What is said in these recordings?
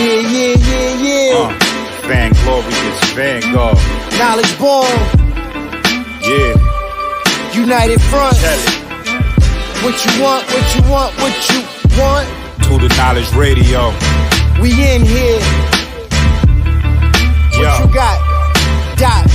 Yeah. Vainglorious Vanguard. Knowledge born. Yeah. United Front. What you want. To the Knowledge Radio. We in here. What you got? Dot.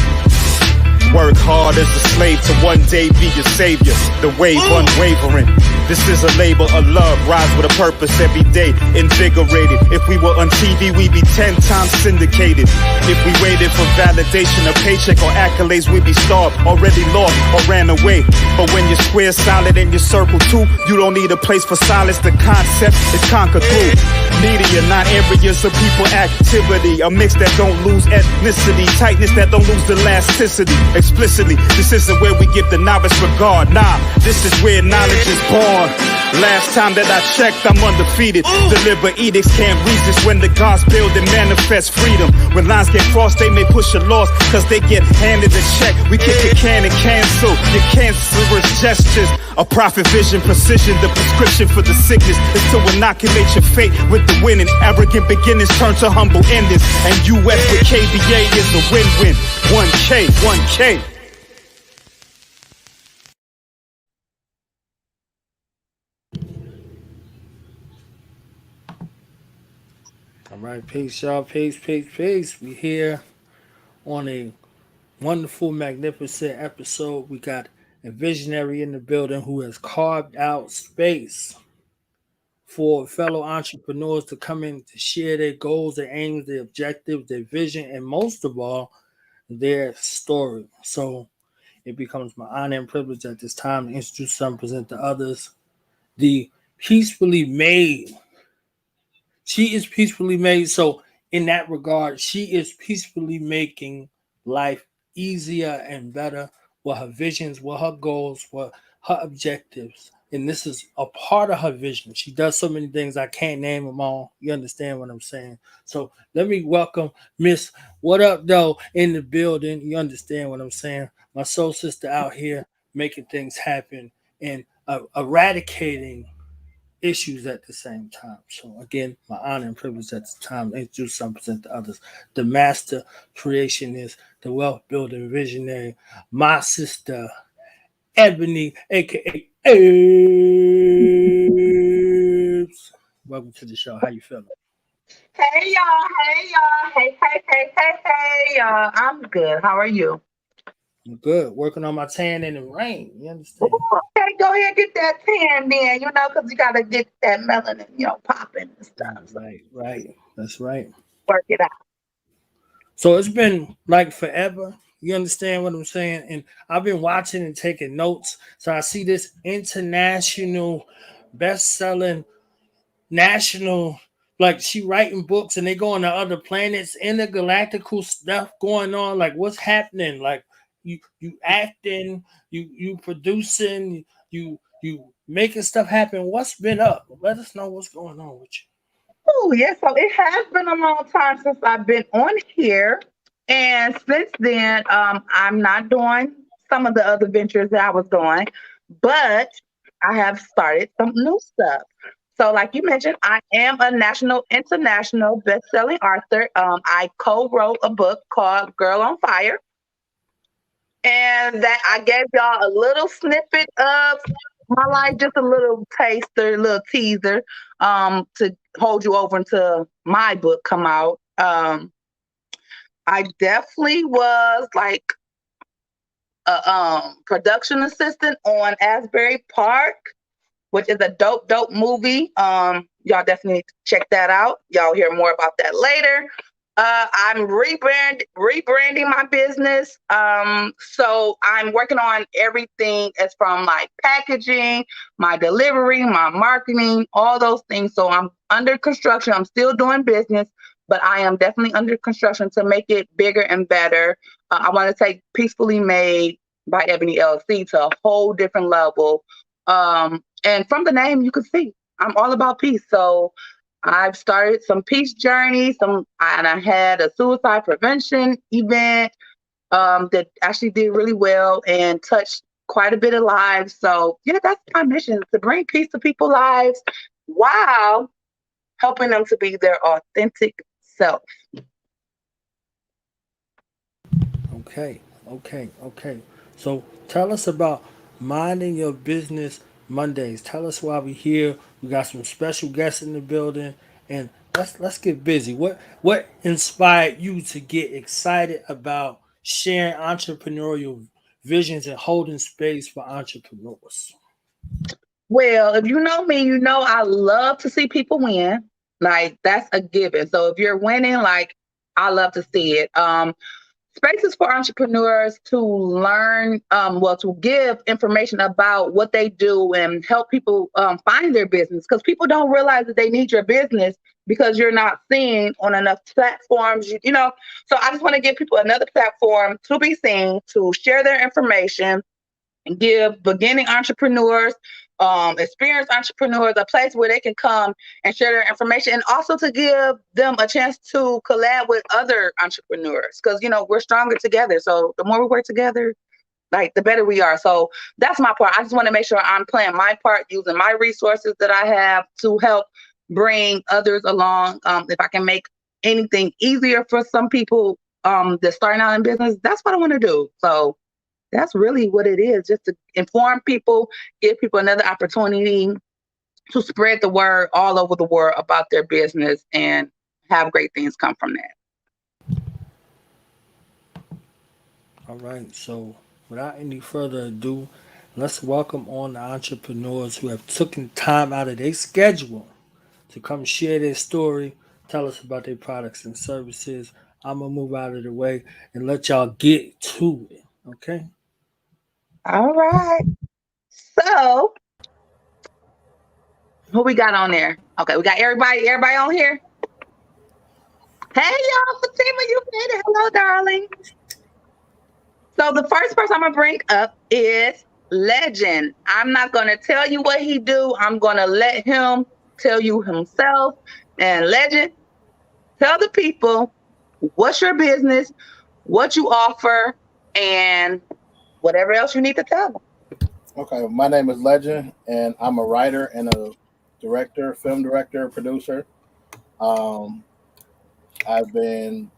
Work hard as a slave to one day be your savior. The wave unwavering. This is a labor of love. Rise with a purpose every day. Invigorated. If we were on TV, we'd be 10 times syndicated. If we waited for validation, a paycheck or accolades, we'd be starved, already lost or ran away. But when you're square, solid, and you circle too, you don't need a place for silence. The concept is conquered through media, not areas of people activity. A mix that don't lose ethnicity, tightness that don't lose elasticity. Explicitly, this isn't where we give the novice regard. Nah, this is where knowledge is born. Last time that I checked, I'm undefeated. Deliver edicts, can't resist when the gods build and manifest freedom. When lines get crossed, they may push a loss, cause they get handed a check. We kick your can and cancel your cancerous gestures. A prophet vision, precision, the prescription for the sickness is to inoculate your fate with the winning. Arrogant beginnings turn to humble endings. And US with KBA is a win-win. 1K. All right, peace, y'all. Peace. We here on a wonderful, magnificent episode. We got a visionary in the building who has carved out space for fellow entrepreneurs to come in to share their goals, their aims, their objectives, their vision, and most of all, their story. So it becomes my honor and privilege at this time to introduce some, present to others, the Peacefully Made. She is peacefully made. So in that regard, she is peacefully making life easier and better with her visions, with her goals, with her objectives. And this is a part of her vision. She does so many things, I can't name them all. You understand what I'm saying? So let me welcome Miss What Up, though, in the building. You understand what I'm saying? My soul sister out here making things happen and eradicating issues at the same time. So again, my honor and privilege at the time to introduce some, present to others. The master creationist, the wealth building visionary, my sister Ebony, aka Ebs. Welcome to the show. How you feeling? Hey y'all. Hey y'all. I'm good. How are you? I'm good. Working on my tan in the rain. You understand? Ooh, okay, go ahead and get that tan then, because you gotta get that melanin, popping and stuff. Right. That's right. Work it out. So it's been like forever. You understand what I'm saying? And I've been watching and taking notes. So I see this international, best-selling, national, like she writing books and they go on to other planets, intergalactical stuff going on. Like what's happening? Like you acting, you producing, you making stuff happen. What's been up? Let us know what's going on with you. Oh, yeah. So it has been a long time since I've been on here. And since then, I'm not doing some of the other ventures that I was doing, but I have started some new stuff. So like you mentioned, I am a international best-selling author. I co-wrote a book called Girl on Fire. And that I gave y'all a little snippet of my life, just a little taster, a little teaser, to hold you over until my book come out. I definitely was like a production assistant on Asbury Park, which is a dope movie. Y'all definitely need to check that out. Y'all hear more about that later. I'm rebranding my business. So I'm working on everything as from like packaging, my delivery, my marketing, all those things. So I'm under construction. I'm still doing business, but I am definitely under construction to make it bigger and better. I want to take Peacefully Made by Ebony LLC to a whole different level. And from the name, you can see I'm all about peace. So I've started some peace journeys, and I had a suicide prevention event that actually did really well and touched quite a bit of lives. So yeah, that's my mission, to bring peace to people's lives while helping them to be their authentic self. Okay. So tell us about Minding Your Business Mondays. Tell us why we're here. We got some special guests in the building, and let's get busy. What inspired you to get excited about sharing entrepreneurial visions and holding space for entrepreneurs? Well, if you know me, you know I love to see people win. Like that's a given. So if you're winning, like I love to see it. Spaces for entrepreneurs to learn, to give information about what they do and help people find their business, because people don't realize that they need your business because you're not seen on enough platforms, you know. So I just want to give people another platform to be seen, to share their information, and give beginning entrepreneurs, experienced entrepreneurs a place where they can come and share their information, and also to give them a chance to collab with other entrepreneurs, because you know we're stronger together. So the more we work together, like the better we are. So that's my part. I just want to make sure I'm playing my part, using my resources that I have to help bring others along. If I can make anything easier for some people that's starting out in business, that's what I want to do. So that's really what it is, just to inform people, give people another opportunity to spread the word all over the world about their business and have great things come from that. All right. So without any further ado, let's welcome on the entrepreneurs who have taken time out of their schedule to come share their story, tell us about their products and services. I'm gonna move out of the way and let y'all get to it. Okay. All right. So who we got on there? Okay, we got everybody on here. Hey y'all, Fatima, you made it. Hello, darling. So the first person I'm gonna bring up is Legend. I'm not gonna tell you what he do. I'm gonna let him tell you himself. And Legend, tell the people what's your business, what you offer, and whatever else you need to tell them. Okay, my name is Legend, and I'm a writer and a director, film director, producer. Um, I've been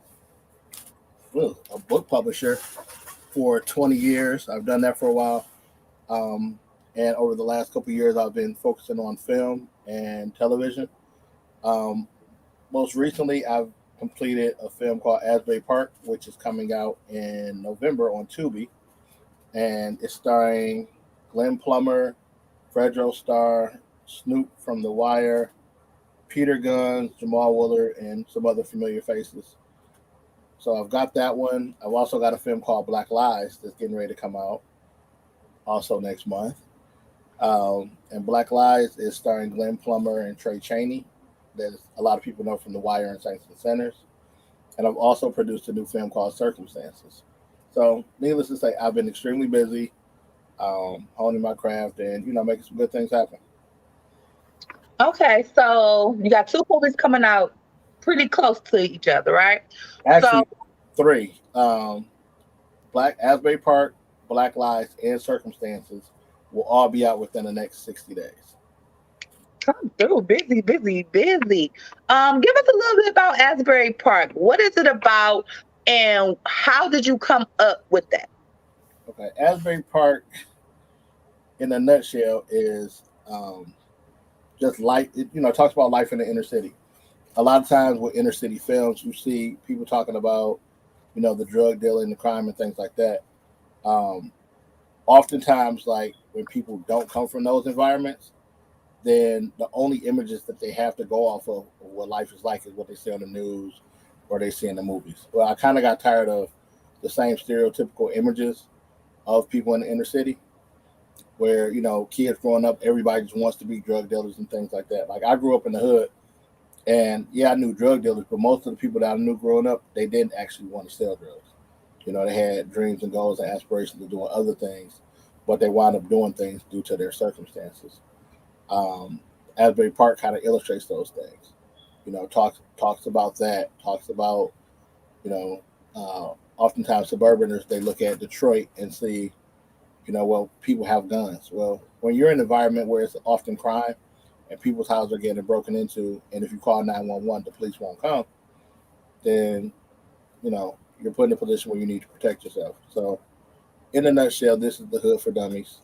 a book publisher for 20 years. I've done that for a while. And over the last couple of years, I've been focusing on film and television. Um, Most recently, I've completed a film called Asbury Park, which is coming out in November on Tubi. And it's starring Glenn Plummer, Fredro Starr, Snoop from The Wire, Peter Guns, Jamal Willard, and some other familiar faces. So I've got that one. I've also got a film called Black Lies that's getting ready to come out also next month. And Black Lies is starring Glenn Plummer and Trey Chaney, that a lot of people know from The Wire and Saints and Sinners. And I've also produced a new film called Circumstances. So needless to say, I've been extremely busy honing my craft and, making some good things happen. Okay, so you got two movies coming out pretty close to each other, right? Actually, So three. Black Asbury Park, Black Lies, and Circumstances will all be out within the next 60 days. come through, busy. Give us a little bit about Asbury Park. What is it about, and how did you come up with that? Okay, Asbury Park, in a nutshell, is just life. It talks about life in the inner city. A lot of times with inner city films, you see people talking about, the drug dealing, the crime, and things like that. Oftentimes, like when people don't come from those environments, then the only images that they have to go off of what life is like is what they see on the news or they see in the movies. Well, I kind of got tired of the same stereotypical images of people in the inner city where, kids growing up, everybody just wants to be drug dealers and things like that. Like I grew up in the hood and I knew drug dealers, but most of the people that I knew growing up, they didn't actually want to sell drugs. They had dreams and goals and aspirations of doing other things, but they wound up doing things due to their circumstances. Asbury Park kind of illustrates those things. Talks about that. Talks about oftentimes suburbaners, they look at Detroit and see, well, people have guns. Well, when you're in an environment where it's often crime, and people's houses are getting broken into, and if you call 911, the police won't come, then you're put in a position where you need to protect yourself. So, in a nutshell, this is the hood for dummies,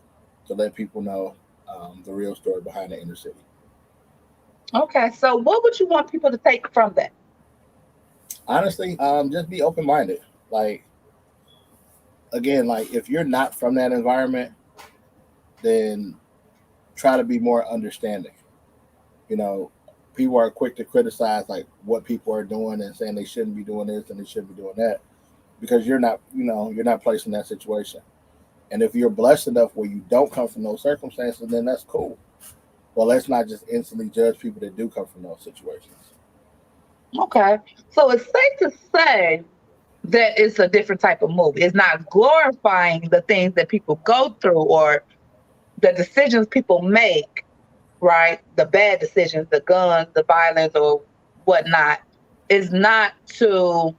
to let people know the real story behind the inner city. Okay, so what would you want people to take from that? Honestly, just be open minded. Like, again, like if you're not from that environment, then try to be more understanding. You know, people are quick to criticize like what people are doing and saying they shouldn't be doing this and they shouldn't be doing that because you're not, you're not placed in that situation. And if you're blessed enough where you don't come from those circumstances, then that's cool. Well, let's not just instantly judge people that do come from those situations. Okay, so it's safe to say that it's a different type of movie. It's not glorifying the things that people go through or the decisions people make, right? The bad decisions, the guns, the violence, or whatnot, is not to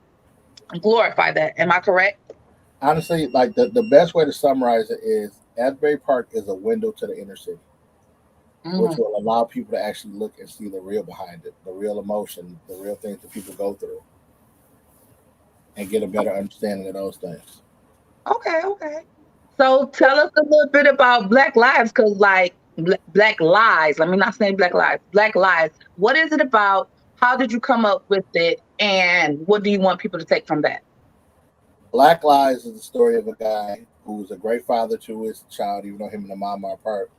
glorify that. Am I correct? Honestly, like the best way to summarize it is Asbury Park is a window to the inner city, which Mhm. will allow people to actually look and see the real behind it, the real emotion, the real things that people go through, and get a better understanding of those things. Okay, okay. So tell us a little bit about Black Lives, because like Black Lives, let me not say Black Lives, Black Lives. What is it about? How did you come up with it? And what do you want people to take from that? Black Lives is the story of a guy who was a great father to his child, even though him and the mom are apart.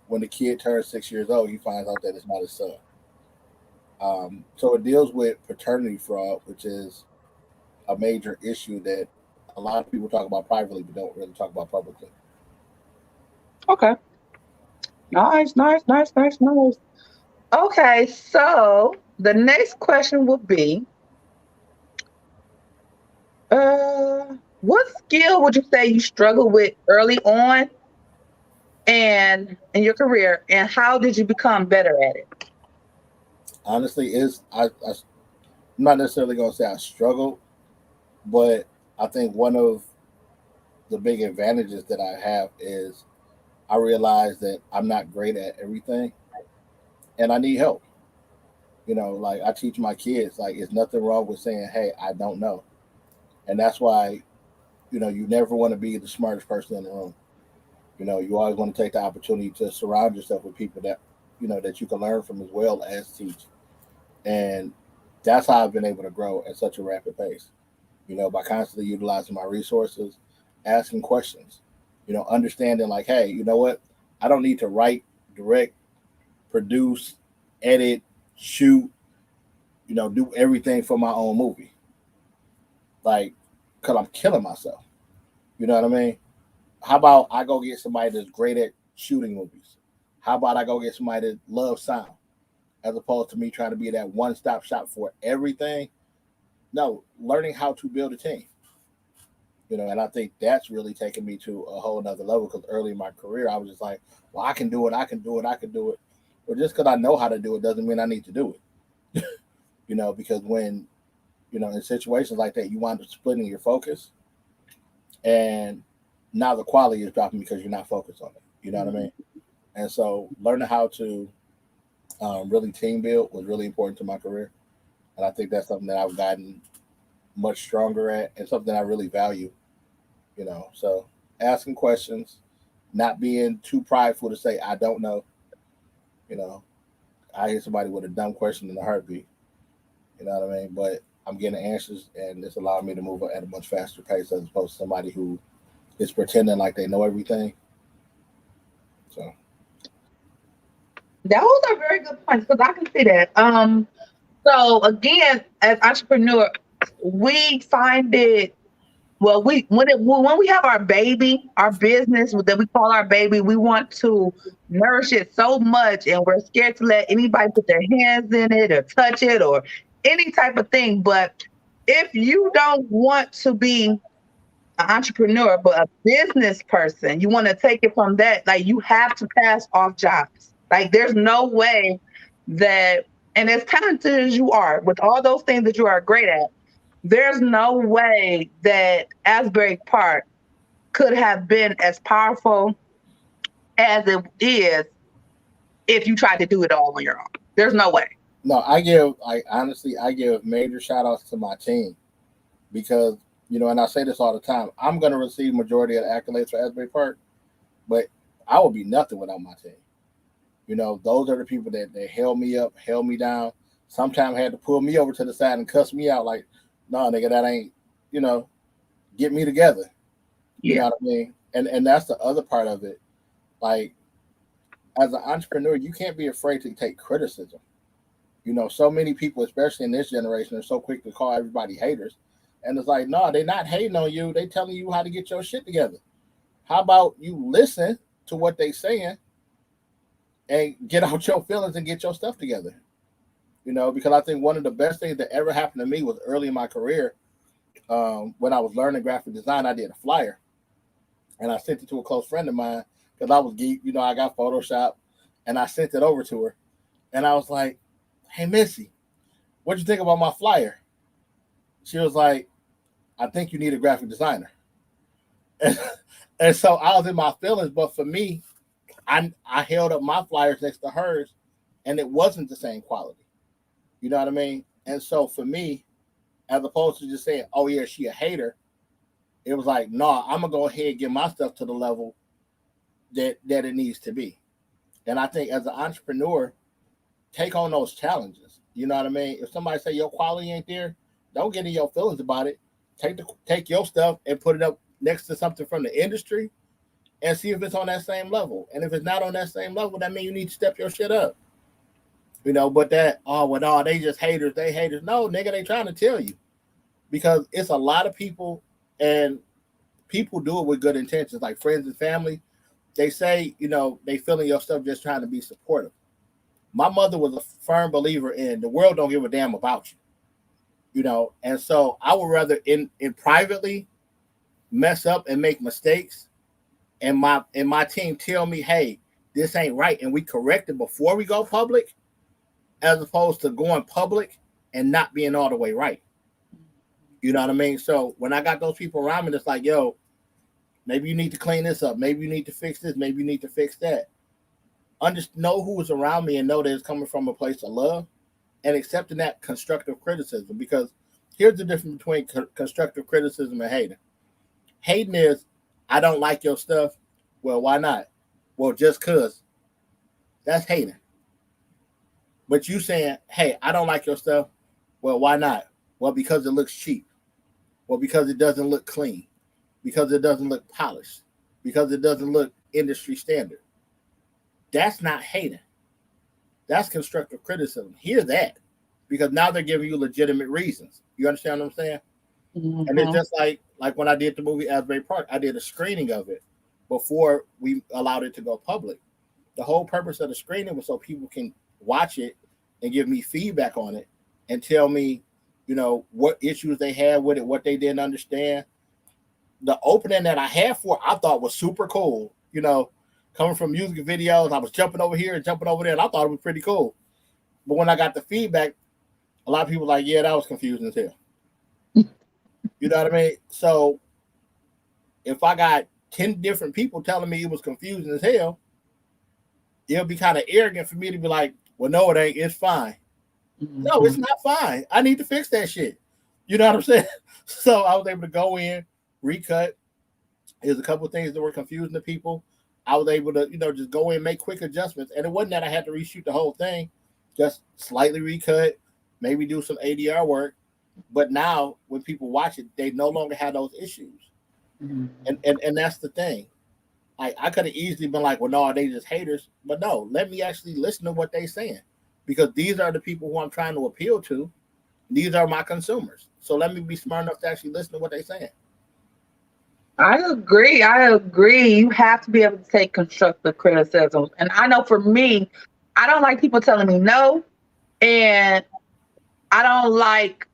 When the kid turns 6 years old, he finds out that it's not his son. So it deals with paternity fraud, which is a major issue that a lot of people talk about privately but don't really talk about publicly. Okay. Nice, nice, nice, nice, nice. Okay, so the next question would be, what skill would you say you struggled with early on and in your career, and how did you become better at it? Honestly, I'm not necessarily going to say I struggled, but I think one of the big advantages that I have is I realize that I'm not great at everything and I need help. Like I teach my kids, like, it's nothing wrong with saying, hey, I don't know. And that's why, you never want to be the smartest person in the room. You always want to take the opportunity to surround yourself with people that you can learn from as well as teach. And that's how I've been able to grow at such a rapid pace, by constantly utilizing my resources, asking questions, understanding like, hey, you know what? I don't need to write, direct, produce, edit, shoot, do everything for my own movie. Like, because I'm killing myself. You know what I mean? How about I go get somebody that's great at shooting movies? How about I go get somebody that loves sound, as opposed to me trying to be that one-stop shop for everything? No, learning how to build a team. And I think that's really taken me to a whole nother level, because early in my career, I was just like, well, I can do it, I can do it, I can do it. Well, just because I know how to do it doesn't mean I need to do it. Because when, in situations like that, you wind up splitting your focus, and now the quality is dropping because you're not focused on it. You know what I mean? And so learning how to really team build was really important to my career. And I think that's something that I've gotten much stronger at and something I really value. So asking questions, not being too prideful to say I don't know. You know, I hear somebody with a dumb question in a heartbeat. You know what I mean? But I'm getting answers, and it's allowing me to move at a much faster pace as opposed to somebody who is pretending like they know everything. So Those are very good points because I can see that. So again, as entrepreneur, we find it well. When we have our baby, our business that we call our baby, we want to nourish it so much, and we're scared to let anybody put their hands in it or touch it or any type of thing. But if you don't want to be an entrepreneur, but a business person, you want to take it from that. Like you have to pass off jobs. Like there's no way that, and as talented as you are with all those things that you are great at, there's no way that Asbury Park could have been as powerful as it is if you tried to do it all on your own. There's no way. No, honestly, I give major shout outs to my team because, and I say this all the time, I'm going to receive majority of the accolades for Asbury Park, but I would be nothing without my team. Those are the people that held me up, held me down. Sometimes had to pull me over to the side and cuss me out like, no, nigga, that ain't, get me together. Yeah. You know what I mean? And that's the other part of it. Like, as an entrepreneur, you can't be afraid to take criticism. So many people, especially in this generation, are so quick to call everybody haters. And it's like, no, they're not hating on you. They telling you how to get your shit together. How about you listen to what they saying and get out your feelings and get your stuff together? Because I think one of the best things that ever happened to me was early in my career. When I was learning graphic design, I did a flyer. And I sent it to a close friend of mine because I was geek. I got Photoshop. And I sent it over to her. And I was like, hey, Missy, what'd you think about my flyer? She was like, I think you need a graphic designer. And so I was in my feelings. But for me, I held up my flyers next to hers, and it wasn't the same quality. You know what I mean? And so for me, as opposed to just saying, oh, yeah, she a hater, it was like, no, I'm going to go ahead and get my stuff to the level that it needs to be. And I think as an entrepreneur, take on those challenges. You know what I mean? If somebody say your quality ain't there, don't get in your feelings about it. Take your stuff and put it up next to something from the industry and see if it's on that same level. And if it's not on that same level, that means you need to step your shit up. But they just haters, they haters. No, nigga, they trying to tell you. Because it's a lot of people, and people do it with good intentions, like friends and family. They say, they feeling your stuff just trying to be supportive. My mother was a firm believer in the world don't give a damn about you, and so I would rather in privately mess up and make mistakes, and my team tell me, hey, this ain't right, and we correct it before we go public, as opposed to going public and not being all the way right. You know what I mean? So when I got those people around me, it's like, yo, maybe you need to clean this up, maybe you need to fix this, maybe you need to fix that. Know who is around me and know that it's coming from a place of love and accepting that constructive criticism. Because here's the difference between constructive criticism and hating. Hating is, I don't like your stuff. Well, why not? Well, just because. That's hating. But you saying, hey, I don't like your stuff. Well, why not? Well, because it looks cheap. Well, because it doesn't look clean. Because it doesn't look polished. Because it doesn't look industry standard. That's not hating. That's constructive criticism. Hear that. Because now they're giving you legitimate reasons. You understand what I'm saying? Mm-hmm. And it's just like when I did the movie Asbury Park, I did a screening of it before we allowed it to go public. The whole purpose of the screening was so people can watch it and give me feedback on it and tell me, what issues they had with it, what they didn't understand. The opening that I had for it, I thought was super cool. Coming from music videos, I was jumping over here and jumping over there, and I thought it was pretty cool. But when I got the feedback, a lot of people were like, yeah, that was confusing as hell. You know what I mean? So if I got 10 different people telling me it was confusing as hell, it'll be kind of arrogant for me to be like, well, no, it ain't. It's fine. Mm-hmm. No, it's not fine. I need to fix that shit. You know what I'm saying? So I was able to go in, recut. There's a couple of things that were confusing to people. I was able to, just go in and make quick adjustments. And it wasn't that I had to reshoot the whole thing, just slightly recut, maybe do some ADR work. But now when people watch it, they no longer have those issues. Mm-hmm. And that's the thing. I could have easily been like, well, no, they just haters. But no, let me actually listen to what they're saying. Because these are the people who I'm trying to appeal to. These are my consumers. So let me be smart enough to actually listen to what they're saying. I agree. You have to be able to take constructive criticism. And I know for me, I don't like people telling me no. And I don't like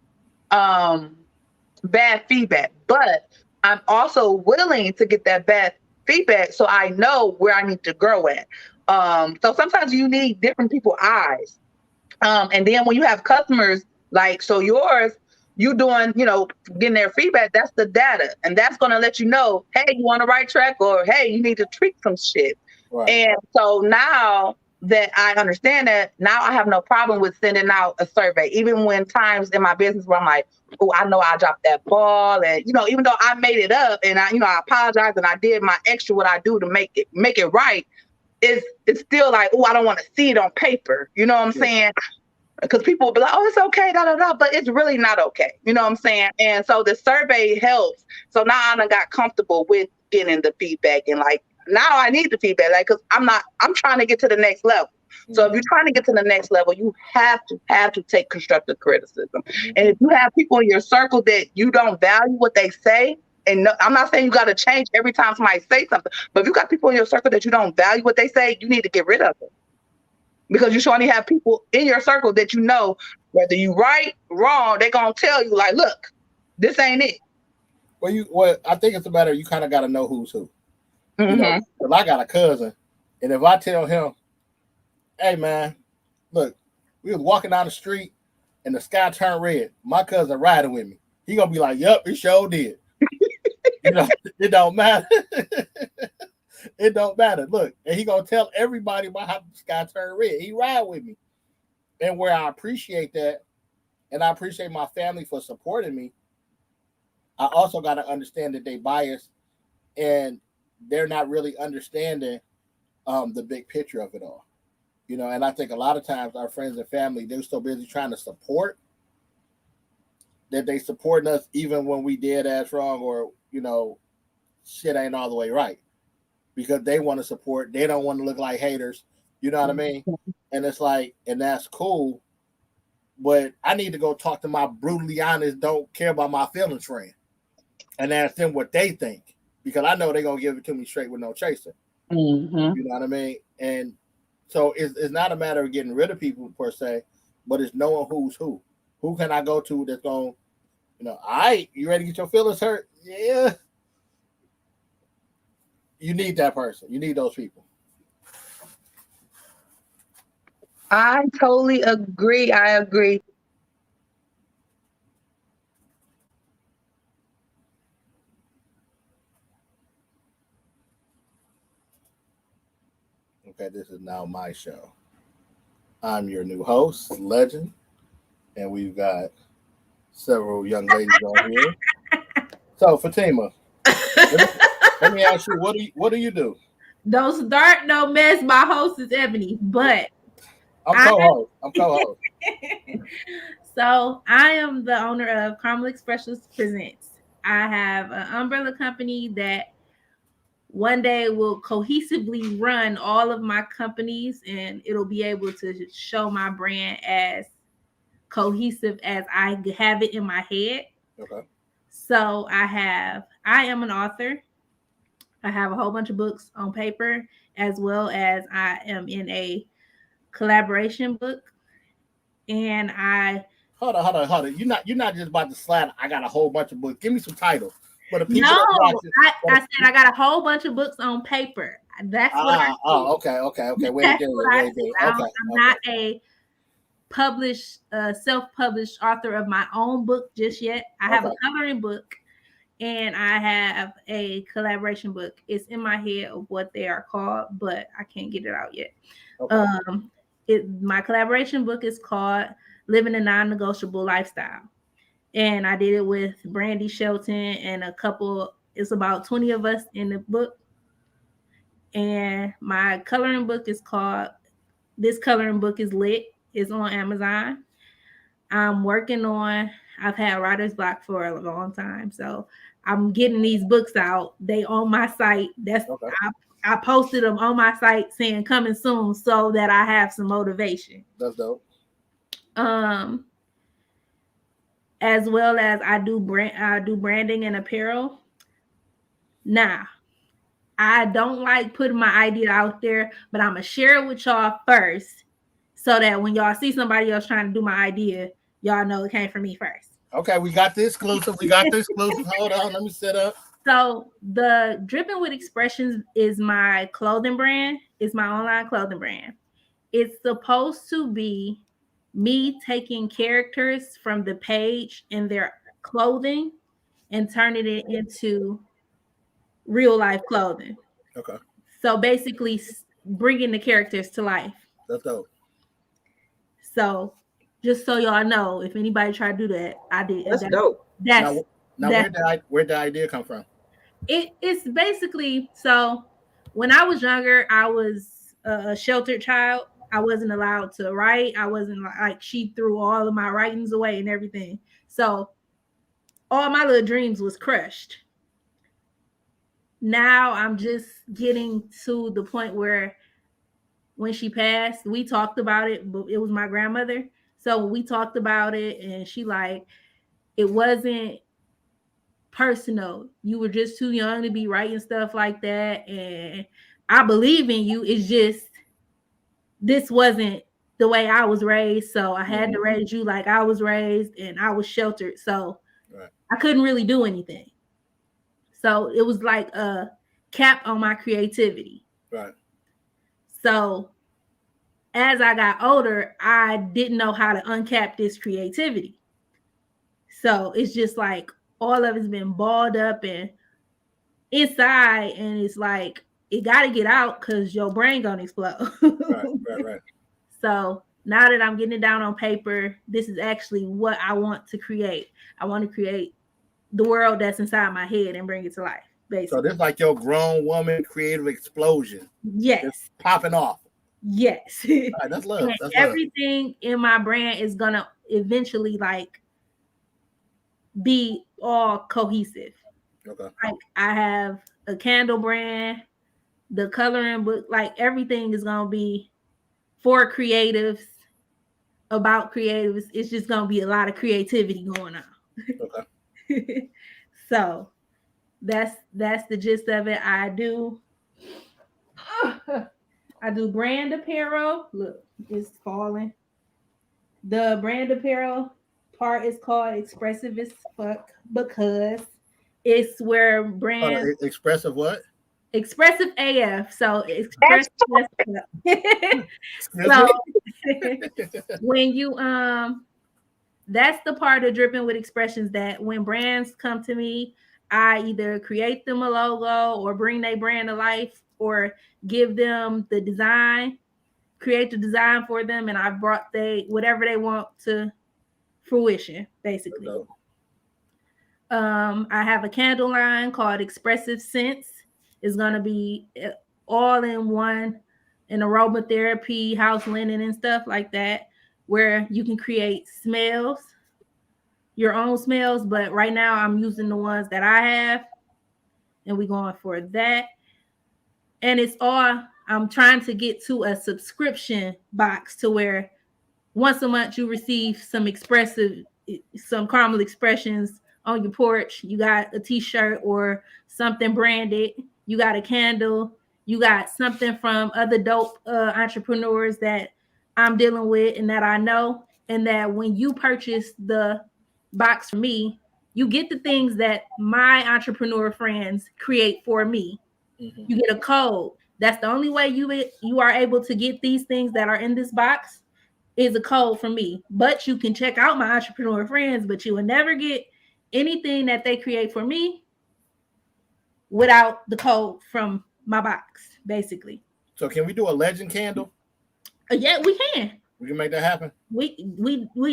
bad feedback. But I'm also willing to get that bad feedback so I know where I need to grow at. So sometimes you need different people's eyes. And then when you have customers, so yours, you doing, getting their feedback, that's the data. And that's going to let you know, hey, you on the right track, or hey, you need to tweak some shit. Right. And so now that I understand that now I have no problem with sending out a survey, even when times in my business where I'm like, oh, I know I dropped that ball. And, even though I made it up and I apologize and I did my extra, what I do to make it right, it's still like, oh, I don't want to see it on paper. You know what I'm saying? Because people will be like, oh, it's okay, da, da, da, but it's really not okay. You know what I'm saying? And so the survey helps. So now I done got comfortable with getting the feedback, and like, now I need the feedback, like, because I'm trying to get to the next level. So if you're trying to get to the next level, you have to take constructive criticism. And if you have people in your circle that you don't value what they say, and no, I'm not saying you got to change every time somebody say something, but if you got people in your circle that you don't value what they say, you need to get rid of them. Because you should only have people in your circle that whether you right, wrong, they're going to tell you, like, look, this ain't it. Well, I think it's a matter, you kind of got to know who's who. If I got a cousin, and if I tell him, hey, man, look, we was walking down the street, and the sky turned red. My cousin riding with me. He going to be like, yep, it sure did. It don't matter. It don't matter. Look, and he gonna tell everybody about how the sky turned red. He ride with me, and where I appreciate that, and I appreciate my family for supporting me. I also got to understand that they biased, and they're not really understanding the big picture of it all. And I think a lot of times our friends and family, they're so busy trying to support that they supporting us even when we dead ass wrong, or shit ain't all the way right. Because they want to support, they don't want to look like haters. You know what I mean? And it's like, and that's cool. But I need to go talk to my brutally honest, don't care about my feelings friend, and ask them what they think. Because I know they're going to give it to me straight with no chaser. You know what I mean? And so it's not a matter of getting rid of people per se, but it's knowing who's who. Who can I go to that's going, all right, you ready to get your feelings hurt? Yeah. You need that person. You need those people. I totally agree. I agree. Okay, this is now my show. I'm your new host, Legend, and we've got several young ladies on here. So, Fatima, let me ask you, what do you do? Don't start no mess. My host is Ebony, but I'm co-host. So I am the owner of Carmel Expressions Presents. I have an umbrella company that one day will cohesively run all of my companies, and it'll be able to show my brand as cohesive as I have it in my head. Okay. So I am an author. I have a whole bunch of books on paper, as well as I am in a collaboration book. And hold on. You're not just about to slide. I got a whole bunch of books. Give me some titles. But the people I said I got a whole bunch of books on paper. That's what I said. Oh, okay. Wait, I'm not a published, self-published author of my own book just yet. I have a coloring book, and I have a collaboration book. It's in my head of what they are called, but I can't get it out yet. Okay. My collaboration book is called Living a Non-Negotiable Lifestyle. And I did it with Brandy Shelton and it's about 20 of us in the book. And my coloring book is called This Coloring Book is Lit. It's on Amazon. I've had writer's block for a long time. So I'm getting these books out. They on my site. I posted them on my site saying coming soon so that I have some motivation. That's dope. As well as I do branding and apparel. Now, I don't like putting my idea out there, but I'm gonna share it with y'all first, so that when y'all see somebody else trying to do my idea, y'all know it came from me first. Okay, we got the exclusive. Hold on, let me set up. So the Dripping with Expressions is my clothing brand. It's my online clothing brand. It's supposed to be me taking characters from the page in their clothing and turning it into real life clothing. Okay. So basically bringing the characters to life. That's dope. So just so y'all know, if anybody try to do that, I did. That's dope. Now where did the idea come from? It's basically, so when I was younger, I was a sheltered child. I wasn't allowed to write. I wasn't like, she threw all of my writings away and everything. So all my little dreams was crushed. Now I'm just getting to the point where when she passed, we talked about it, but it was my grandmother. So we talked about it and she like, it wasn't personal. You were just too young to be writing stuff like that. And I believe in you. It's just, this wasn't the way I was raised. So I had to raise you like I was raised, and I was sheltered. So I couldn't really do anything. So it was like a cap on my creativity. Right. So as I got older, I didn't know how to uncap this creativity. So it's just like all of it's been balled up and inside, and it's like it got to get out because your brain gonna explode. Right. So now that I'm getting it down on paper, this is actually what I want to create. I want to create the world that's inside my head and bring it to life, basically. So this is like your grown woman creative explosion. Yes. It's popping off. Yes. All right, that's love. That's everything in my brand is gonna eventually like be all cohesive. Okay. Like I have a candle brand, the coloring book, like everything is gonna be for creatives, about creatives. It's just gonna be a lot of creativity going on. Okay. So that's the gist of it. I do brand apparel. Look, it's falling. The brand apparel part is called Expressive as Fuck because it's where brand expressive what? Expressive AF. So expressive. So when you that's the part of Dripping with Expressions that when brands come to me, I either create them a logo or bring their brand to life or give them the design, create the design for them, and I brought whatever they want to fruition, basically. I have a candle line called Expressive Scents. It's going to be all in one, an aromatherapy, house linen and stuff like that, where you can create smells, your own smells. But right now I'm using the ones that I have, and we're going for that. And it's all, I'm trying to get to a subscription box to where once a month you receive some caramel expressions on your porch. You got a t-shirt or something branded. You got a candle. You got something from other dope entrepreneurs that I'm dealing with and that I know. And that when you purchase the box from me, you get the things that my entrepreneur friends create for me. Mm-hmm. You get a code. That's the only way you are able to get these things that are in this box is a code from me. But you can check out my entrepreneur friends, but you will never get anything that they create for me without the code from my box, basically. So can we do a legend candle? Yeah, we can. We can make that happen. We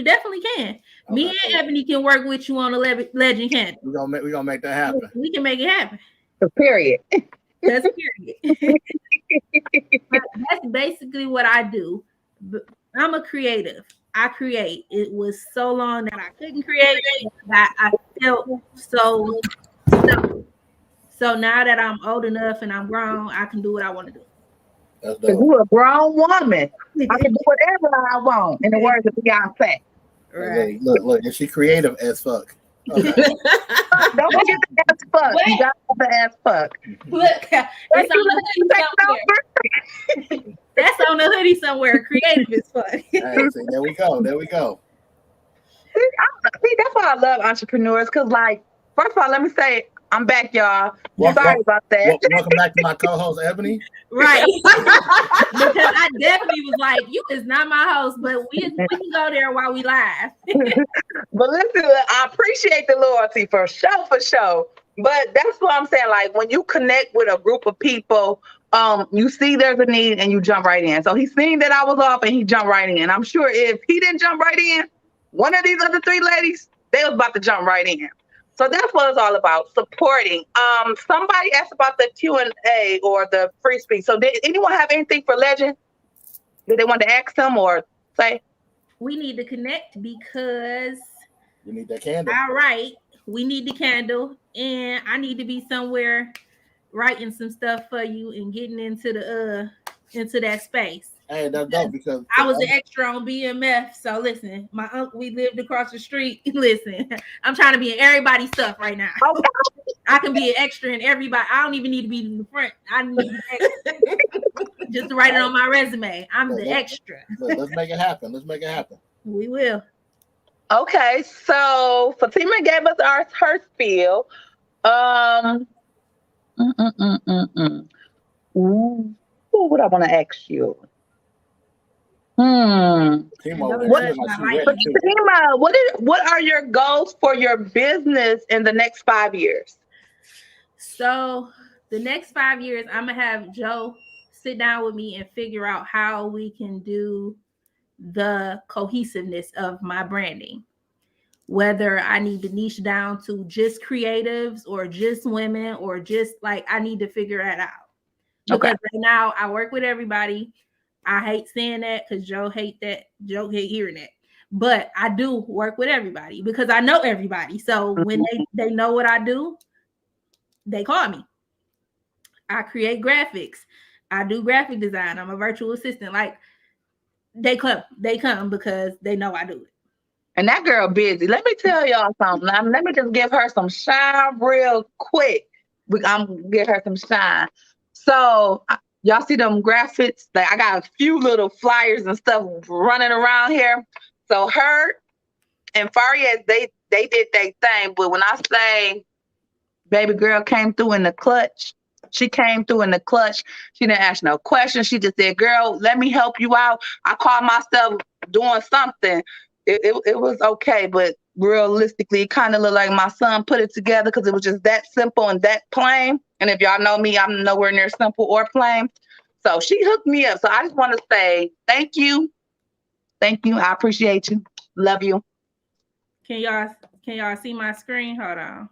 definitely can. Okay. Me and Ebony can work with you on a legend candle. We're gonna make that happen. We can make it happen. Period. That's period. That's basically what I do. I'm a creative. I create. It was so long that I couldn't create that I felt so stuck. So now that I'm old enough and I'm grown, I can do what I want to do. That's dope. You're a grown woman. I can do whatever I want, in the words of Beyonce. Right. Look, and she creative as fuck. Okay. Don't forget the as fuck. What? You got the as fuck. Look, it's on the hoodie somewhere. That's on the hoodie somewhere. Creative as fuck. Right, see, there we go. See, that's why I love entrepreneurs. Cause, like, first of all, let me say, I'm back, y'all. Sorry about that. Welcome back to my co-host, Ebony. Right. Because I definitely was like, you is not my host, but we can go there while we live. But listen, I appreciate the loyalty for sure. But that's what I'm saying. Like, when you connect with a group of people, you see there's a need and you jump right in. So he seen that I was off and he jumped right in. I'm sure if he didn't jump right in, one of these other 3 ladies, they was about to jump right in. So that's what it's all about, supporting. Somebody asked about the Q&A or the free speech. So did anyone have anything for Legend that they wanted to ask him or say? We need to connect because You need that candle. All right, we need the candle, and I need to be somewhere writing some stuff for you and getting into that space. Hey, that's dope because I was an extra on BMF. So listen, my uncle, we lived across the street. Listen, I'm trying to be in everybody's stuff right now. Okay. I can be an extra in everybody. I don't even need to be in the front. I need to be extra. Just to write it on my resume. I'm the extra. Let's make it happen. Let's make it happen. We will. Okay, so Fatima gave us her spiel. What I want to ask you? Fatima, what are your goals for your business in the next 5 years? So the next 5 years, I'm gonna have Joe sit down with me and figure out how we can do the cohesiveness of my branding. Whether I need to niche down to just creatives or just women or just like I need to figure that out. Because right now I work with everybody. I hate saying that because Joe hate that. Joe hate hearing that. But I do work with everybody because I know everybody. So when they know what I do, they call me. I create graphics. I do graphic design. I'm a virtual assistant. Like they come because they know I do it. And that girl busy. Let me tell y'all something. Let me just give her some shine real quick. I'm gonna give her some shine. So y'all see them graphics? Like I got a few little flyers and stuff running around here. So her and Farias, they did their thing. But when I say baby girl came through in the clutch, she came through in the clutch. She didn't ask no questions. She just said, girl, let me help you out. I called myself doing something. It was okay, but realistically, it kind of looked like my son put it together because it was just that simple and that plain. And if y'all know me, I'm nowhere near simple or plain. So she hooked me up. So I just want to say thank you. Thank you. I appreciate you. Love you. Can y'all see my screen? Hold on.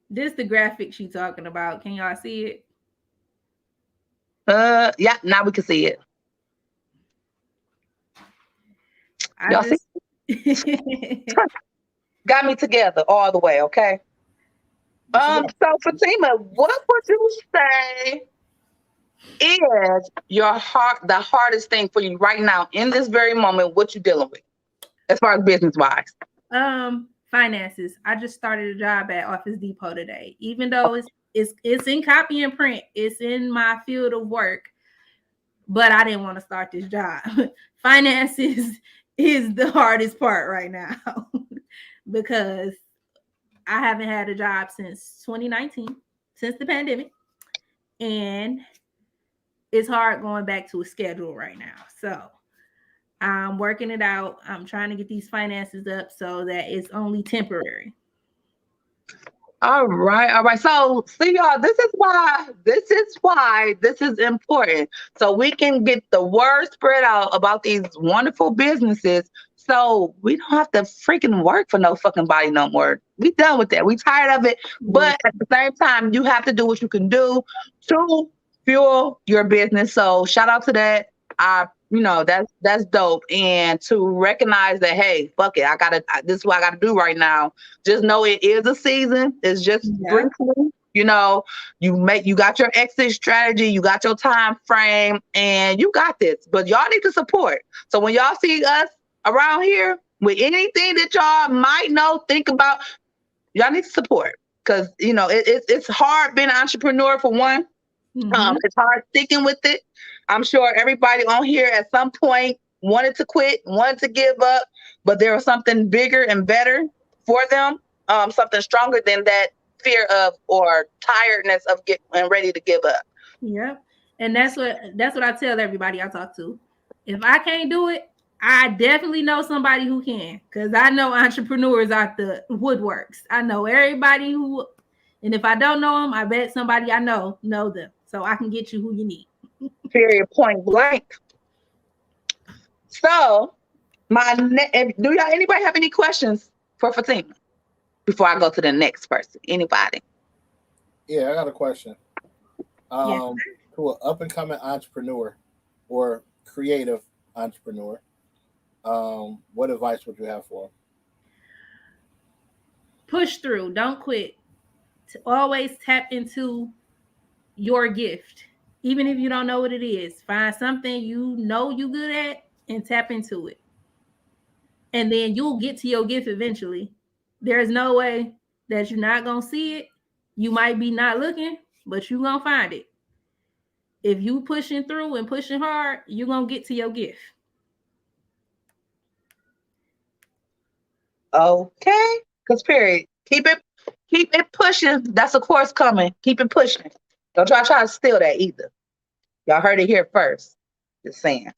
This the graphic she's talking about. Can y'all see it? Yeah, now we can see it. Got me together all the way, okay? So Fatima, what would you say is the hardest thing for you right now in this very moment? What you dealing with, as far as business wise? Finances. I just started a job at Office Depot today. Even though it's in copy and print, it's in my field of work, but I didn't want to start this job. Finances is the hardest part right now because I haven't had a job since 2019, since the pandemic, and it's hard going back to a schedule right now. So I'm working it out. I'm trying to get these finances up so that it's only temporary. All right. So see y'all, this is why this is important. So we can get the word spread out about these wonderful businesses. So we don't have to freaking work for no fucking body no more. We done with that. We tired of it. But at the same time, you have to do what you can do to fuel your business. So shout out to that. That's dope. And to recognize that, hey, fuck it, this is what I gotta do right now. Just know it is a season. It's just briefly. You got your exit strategy, you got your time frame, and you got this. But y'all need to support. So when y'all see us around here with anything that y'all might think about, y'all need to support. Because it's hard being an entrepreneur for one. Mm-hmm. It's hard sticking with it. I'm sure everybody on here at some point wanted to quit, wanted to give up, but there was something bigger and better for them, something stronger than that fear of or tiredness of getting ready to give up. Yeah, and that's what I tell everybody I talk to. If I can't do it, I definitely know somebody who can, because I know entrepreneurs out the woodworks. I know everybody who And if I don't know them, I bet somebody I know them. So I can get you who you need. Period, point blank. So, do y'all anybody have any questions for Fatima before I go to the next person? Anybody? Yeah, I got a question. Yes. To an up and coming entrepreneur or creative entrepreneur, what advice would you have for them? Push through. Don't quit. To always tap into your gift. Even if you don't know what it is, find something you know you good at and tap into it. And then you'll get to your gift eventually. There's no way that you're not going to see it. You might be not looking, but you're going to find it. If you pushing through and pushing hard, you're going to get to your gift. Okay. Because period. Keep it pushing. That's a course coming. Keep it pushing. Don't try to steal that either. Y'all heard it here first. Just saying.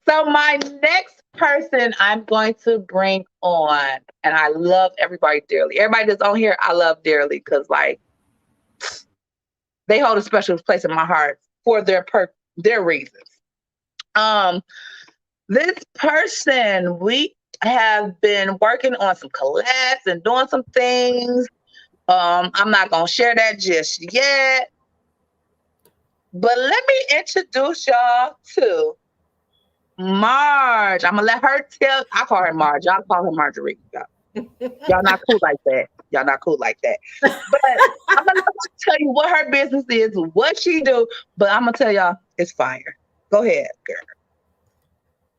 So my next person I'm going to bring on, and I love everybody dearly. Everybody that's on here, I love dearly because like they hold a special place in my heart for their reasons. This person, we have been working on some collabs and doing some things. I'm not gonna share that just yet. But let me introduce y'all to Marge. I'm gonna let her tell. I call her Marge. Y'all call her Marjorie. Y'all not cool like that. Y'all not cool like that. But I'm gonna let her tell you what her business is, what she do. But I'm gonna tell y'all it's fire. Go ahead, girl.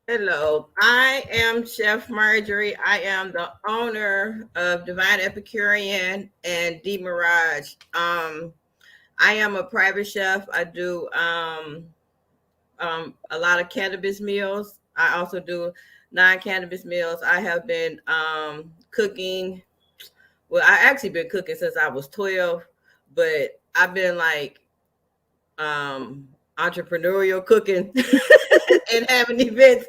Hello, I am Chef Marjorie. I am the owner of Divine Epicurean and D Mirage. I am a private chef. I do a lot of cannabis meals. I also do non-cannabis meals. I have been cooking. Well, I actually been cooking since I was 12, but I've been like entrepreneurial cooking and having events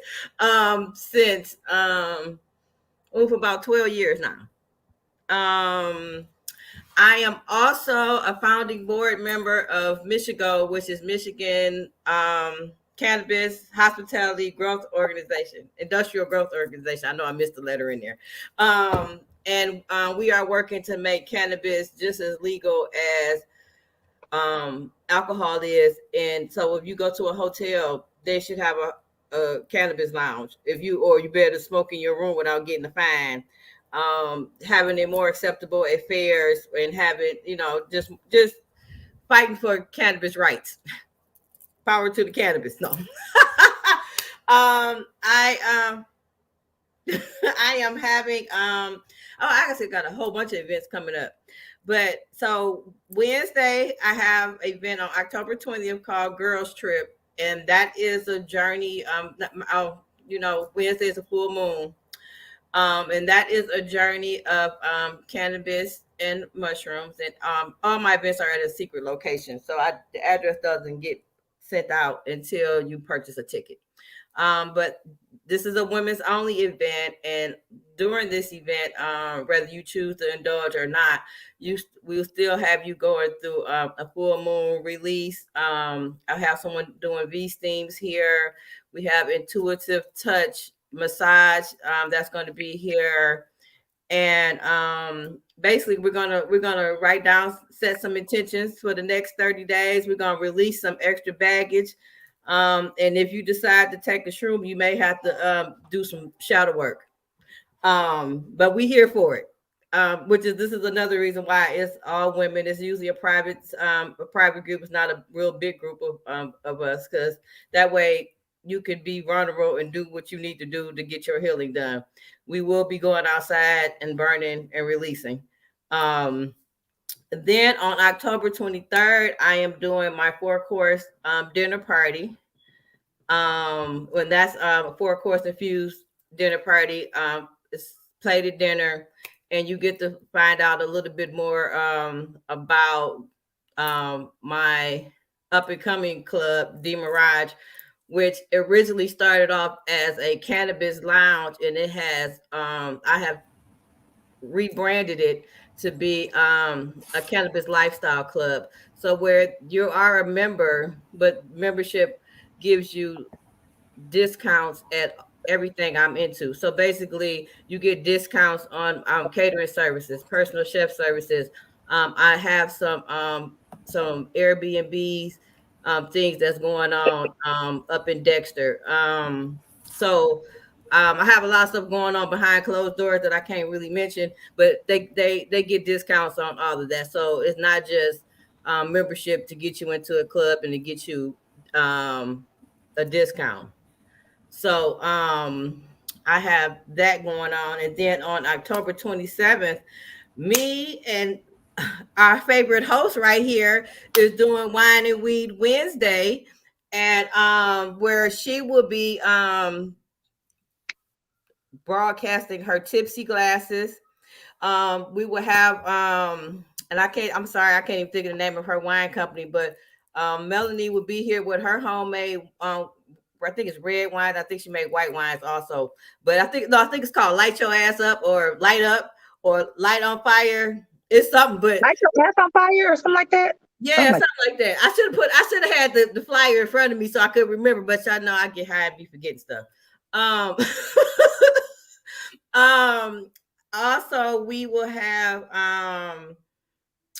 since for about 12 years now. I am also a founding board member of Michigo, which is Michigan Cannabis Hospitality Growth Organization, Industrial Growth Organization. I know I missed the letter in there. And we are working to make cannabis just as legal as alcohol is. And so if you go to a hotel, they should have a cannabis lounge. You better smoke in your room without getting a fine. Having it more acceptable at fairs and having, just fighting for cannabis rights. Power to the cannabis. No. I am having I actually got a whole bunch of events coming up. But so Wednesday, I have an event on October 20th called Girls Trip. And that is a journey. Wednesday is a full moon. And that is a journey of cannabis and mushrooms. And all my events are at a secret location. So the address doesn't get sent out until you purchase a ticket. But this is a women's only event, and during this event, whether you choose to indulge or not, we'll still have you going through a full moon release. I have someone doing V-steams here. We have intuitive touch massage that's going to be here, and basically we're gonna write down, set some intentions for the next 30 days. We're gonna release some extra baggage. And if you decide to take a shroom, you may have to do some shadow work. But we here for it. This is another reason why it's all women. It's usually a private group. It's not a real big group of us, because that way you can be vulnerable and do what you need to do to get your healing done. We will be going outside and burning and releasing. Then on October 23rd, I am doing my 4-course dinner party. When that's a 4-course infused dinner party, it's plated dinner, and you get to find out a little bit more about my up and coming club, D Mirage, which originally started off as a cannabis lounge, and it has I have rebranded it to be a cannabis lifestyle club. So where you are a member, but membership gives you discounts at everything I'm into. So basically, you get discounts on catering services, personal chef services. I have some Airbnbs, things that's going on up in Dexter. I have a lot of stuff going on behind closed doors that I can't really mention, but they get discounts on all of that. So it's not just membership to get you into a club and to get you a discount. So I have that going on. And then on October 27th, me and our favorite host right here is doing Wine and Weed Wednesday, and where she will be broadcasting her Tipsy Glasses. We will have and I'm sorry, I can't even think of the name of her wine company, but Melanie will be here with her homemade I think it's red wines. I think she made white wines also. But I think it's called Light Your Ass Up or Light Up or Light on Fire. It's something, but Light Your Ass on Fire or something like that. Yeah, something like that. I should have had the flyer in front of me so I could remember, but y'all know I get high and be forgetting stuff. Also we will have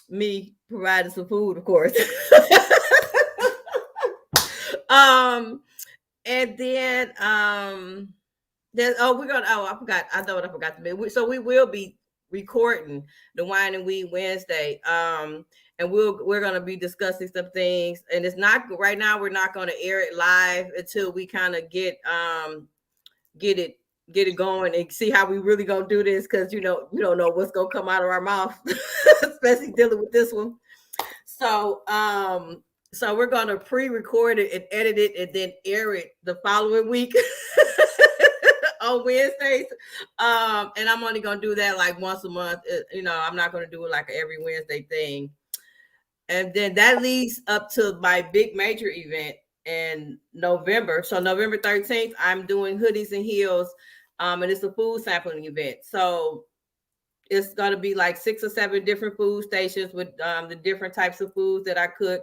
me providing some food, of course. And then there's I know what I forgot to do. So we will be recording the Wine and Weed Wednesday. And we're gonna be discussing some things. And it's not right now, we're not gonna air it live until we kind of get it going and see how we really gonna do this, because we don't know what's gonna come out of our mouth, especially dealing with this one. So we're gonna pre-record it and edit it and then air it the following week on Wednesdays. And I'm only gonna do that like once a month. I'm not gonna do it like every Wednesday thing. And then that leads up to my big major event in November. So November 13th, I'm doing Hoodies and Heels. And it's a food sampling event. So it's going to be like 6 or 7 different food stations with the different types of foods that I cook.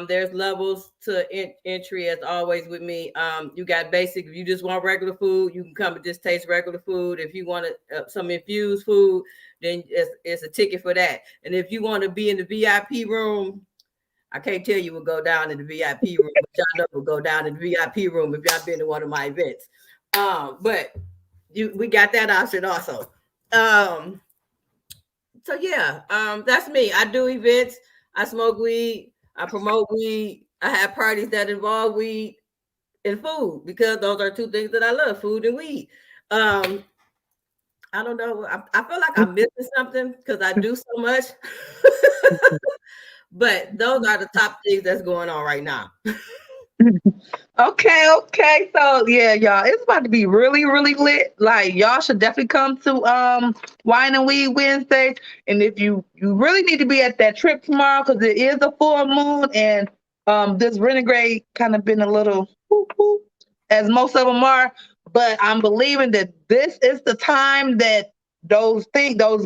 There's levels to entry as always with me. You got basic. If you just want regular food, you can come and just taste regular food. If you want some infused food, then it's a ticket for that. And if you want to be in the VIP room, I can't tell you what go down in the VIP room, but y'all know what go down in the VIP room if y'all been to one of my events. But we got that option also. So yeah, that's me. I do events. I smoke weed. I promote weed. I have parties that involve weed and food, because those are 2 things that I love: food and weed. I don't know. I feel like I'm missing something because I do so much. But those are the top things that's going on right now. Okay. So yeah, y'all, it's about to be really, really lit. Like, y'all should definitely come to Wine and Weed Wednesdays. And if you really need to be at that trip tomorrow, because it is a full moon, and this renegade kind of been a little whoop, as most of them are. But I'm believing that this is the time that those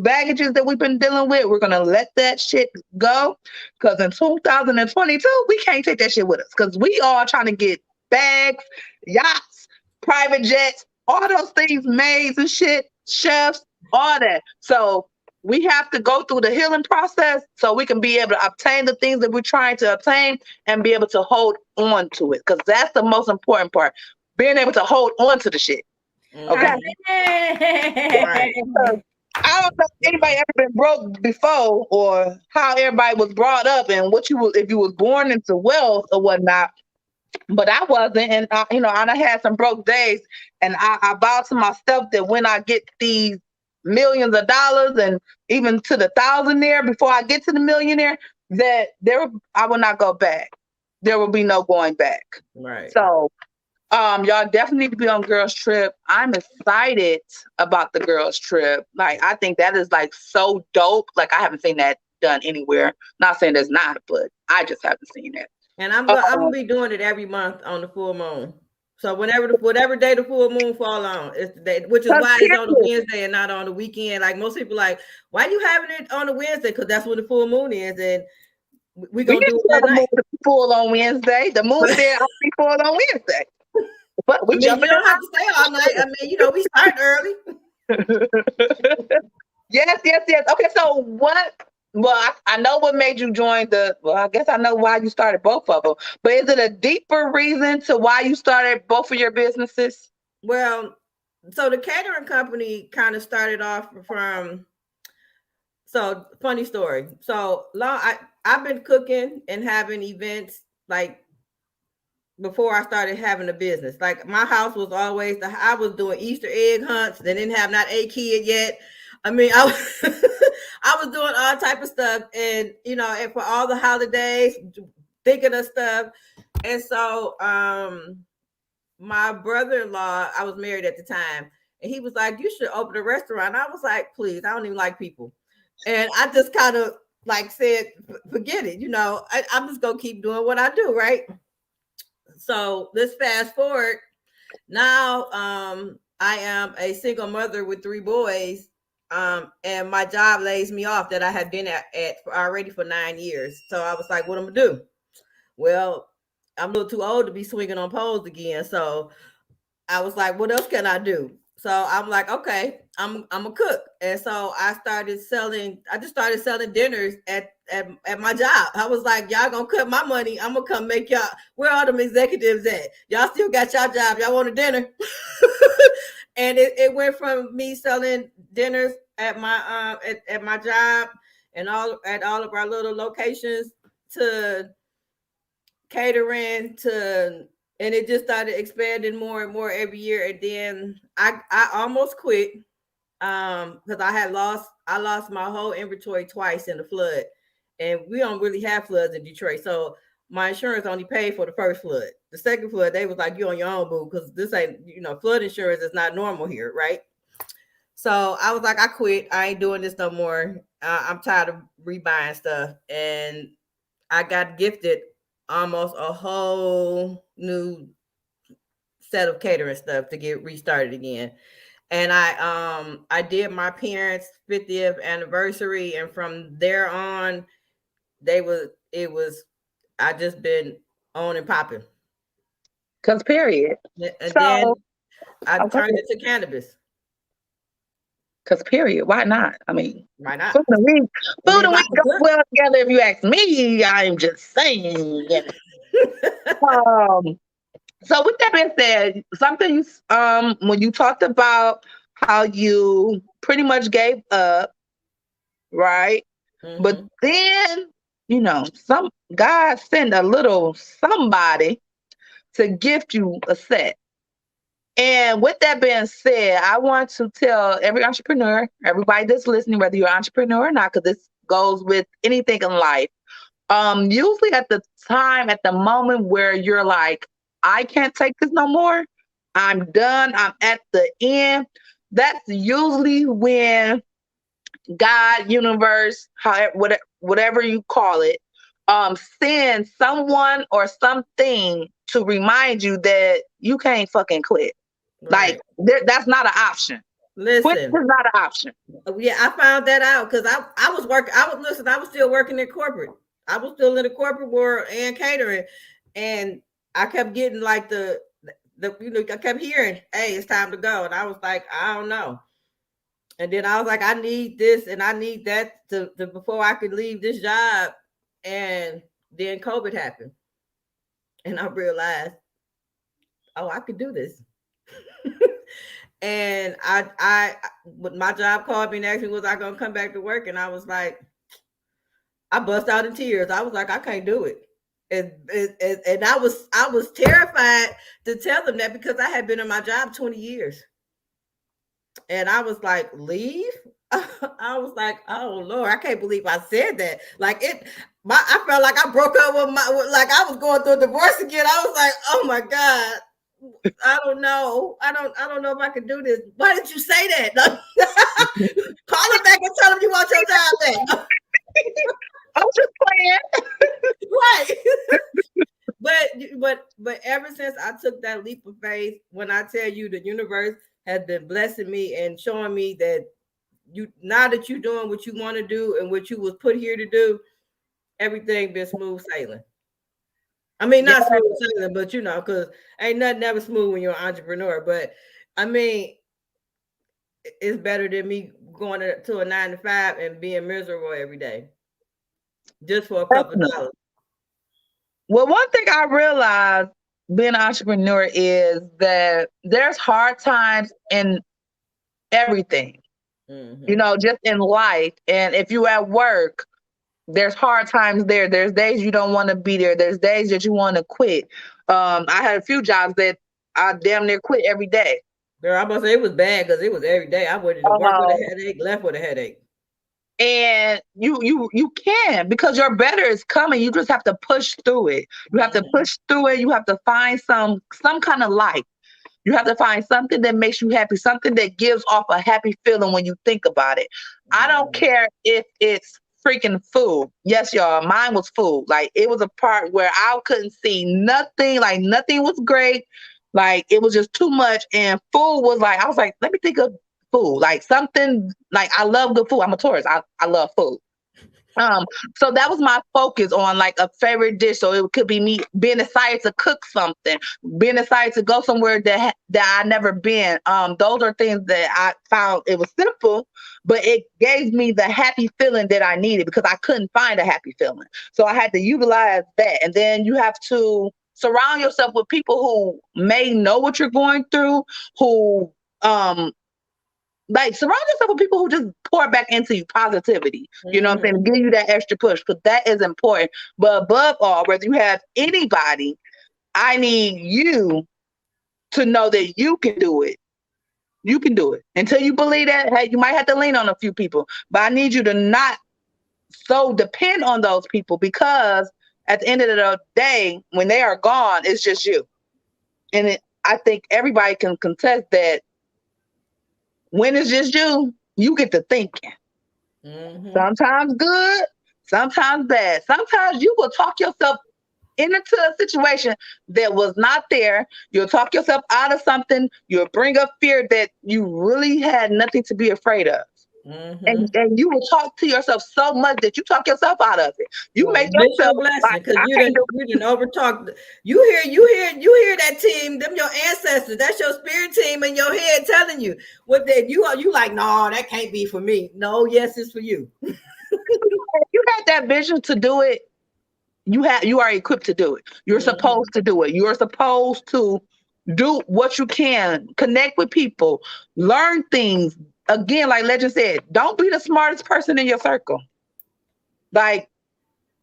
baggages that we've been dealing with, we're gonna let that shit go. Because in 2022, we can't take that shit with us. Because we all trying to get bags, yachts, private jets, all those things, maids and shit, chefs, all that. So we have to go through the healing process so we can be able to obtain the things that we're trying to obtain and be able to hold on to it. Because that's the most important part. Being able to hold on to the shit. Okay. Right. So, I don't know if anybody ever been broke before, or how everybody was brought up and if you was born into wealth or whatnot. But I wasn't, and I had some broke days, and I vowed to myself that when I get these millions of dollars and even to the thousandaire, before I get to the millionaire, that I will not go back. There will be no going back. Right. So y'all definitely need to be on girls trip. I'm excited about the girls trip. Like, I think that is like so dope. Like, I haven't seen that done anywhere. Not saying there's not, but I just haven't seen it. And I'm gonna be doing it every month on the full moon. So whatever day the full moon fall on, it's the day, which is why it's on a Wednesday and not on the weekend. Like most people, like, why you having it on a Wednesday? Because that's when the full moon is, and we gonna do it that night. Full on Wednesday. The moon said I'll be full on Wednesday. But we you don't have to stay all night. I mean, we start early. Yes. Okay, so what? Well, I know what made you join I guess I know why you started both of them. But is it a deeper reason to why you started both of your businesses? Well, so the catering company kind of started off from. So funny story. So I've been cooking and having events like before I started having a business. Like my house was always I was doing Easter egg hunts. They didn't have not a kid yet. I mean, I was doing all type of stuff, and and for all the holidays, thinking of stuff. And so my brother-in-law, I was married at the time, and he was like, "You should open a restaurant." I was like, "Please, I don't even like people." And I just kind of like said, "Forget it." I'm just gonna keep doing what I do, right? So let's fast forward. Now I am a single mother with 3 boys. And my job lays me off that I had been at already for 9 years. So I was like, what am I gonna do? Well, I'm a little too old to be swinging on poles again. So I was like, what else can I do? So I'm like, okay, I'm a cook. And so I just started selling dinners at my job. I was like, y'all gonna cut my money. I'm gonna come make y'all, where are them executives at? Y'all still got y'all job. Y'all want a dinner? And it went from me selling dinners at my at my job and all of our little locations to catering and it just started expanding more and more every year. And then I almost quit because I lost my whole inventory twice in the flood, and we don't really have floods in Detroit, so my insurance only paid for the first flood. The second flood, they was like, you on your own, boo, because this ain't, flood insurance is not normal here, right? So I was like, I quit. I ain't doing this no more. I'm tired of rebuying stuff. And I got gifted almost a whole new set of catering stuff to get restarted again. And I did my parents' 50th anniversary, and from there on, I just been on and popping. Cause period. And then I turned it to cannabis. Cause period. Why not? I mean, why not? Food and weed go well together. If you ask me, I'm just saying. So with that being said, something when you talked about how you pretty much gave up, right? Mm-hmm. But then some God sent a little somebody to gift you a set. And with that being said, I want to tell every entrepreneur, everybody that's listening, whether you're an entrepreneur or not, because this goes with anything in life. Usually at the moment where you're like, I can't take this no more, I'm done, I'm at the end, that's usually when God, universe, however, whatever you call it, send someone or something to remind you that you can't fucking quit. Right. Like that's not an option. Listen, quit is not an option. Yeah, I found that out because I was working. I was still working in corporate. I was still in the corporate world and catering, and I kept getting like the I kept hearing, "Hey, it's time to go," and I was like, I don't know. And then I was like, I need this and I need that to before I could leave this job. And then COVID happened, and I realized, oh, I could do this. And my job called me and asked me, was I going to come back to work? And I was like, I bust out in tears. I was like, I can't do it. And I was terrified to tell them that because I had been in my job 20 years. And I was like, leave? I was like, oh Lord, I can't believe I said that. Like I felt like I broke up like I was going through a divorce again. I was like, oh my God. I don't know. I don't know if I can do this. Why did you say that? Call him back and tell him you want your job back. I'm just playing. Right. but ever since I took that leap of faith, when I tell you the universe has been blessing me and showing me that now that you're doing what you want to do and what you was put here to do, everything been smooth sailing. I mean, not smooth sailing, but because ain't nothing ever smooth when you're an entrepreneur. But I mean, it's better than me going to a 9 to 5 and being miserable every day just for a couple of dollars. Well, one thing I realized being an entrepreneur is that there's hard times in everything, just in life. And if you're at work, there's hard times there. There's days you don't want to be there. There's days that you want to quit. I had a few jobs that I damn near quit every day. Girl, I must say it was bad because it was every day. I went to work with a headache, left with a headache. And you can, because your better is coming. You just have to push through it. You have to push through it. You have to find some kind of life. You have to find something that makes you happy, something that gives off a happy feeling when you think about it. I don't care if it's freaking food. Yes, y'all, mine was food. Like, it was a part where I couldn't see nothing. Like, nothing was great. Like, it was just too much. And food was like, I was like, let me think of food. Like, something, like, I love good food. I'm a tourist. I love food. So that was my focus on like a favorite dish. So it could be me being excited to cook something, being excited to go somewhere that I never been. Those are things that I found it was simple, but it gave me the happy feeling that I needed because I couldn't find a happy feeling. So I had to utilize that. And then you have to surround yourself with people who may know what you're going through, who like surround yourself with people who just pour back into you positivity. You know what I'm saying? Give you that extra push, because that is important. But above all, whether you have anybody, I need you to know that you can do it. You can do it. Until you believe that, hey, you might have to lean on a few people, but I need you to not so depend on those people, because at the end of the day, when they are gone, it's just you. And I think everybody can contest that. When it's just you, you get to thinking. Sometimes good, sometimes bad. Sometimes you will talk yourself into a situation that was not there. You'll talk yourself out of something. You'll bring up fear that you really had nothing to be afraid of. And you will talk to yourself so much that you talk yourself out of it. You make yourself blessing because you didn't overtalk. You hear that team, them your ancestors. That's your spirit team in your head telling you what they you like. No, that can't be for me. No, yes, it's for you. If you had that vision to do it, you are equipped to do it. You're supposed to do it. You're supposed to do what you can, connect with people, learn things. Again, like Legend said, don't be the smartest person in your circle. Like,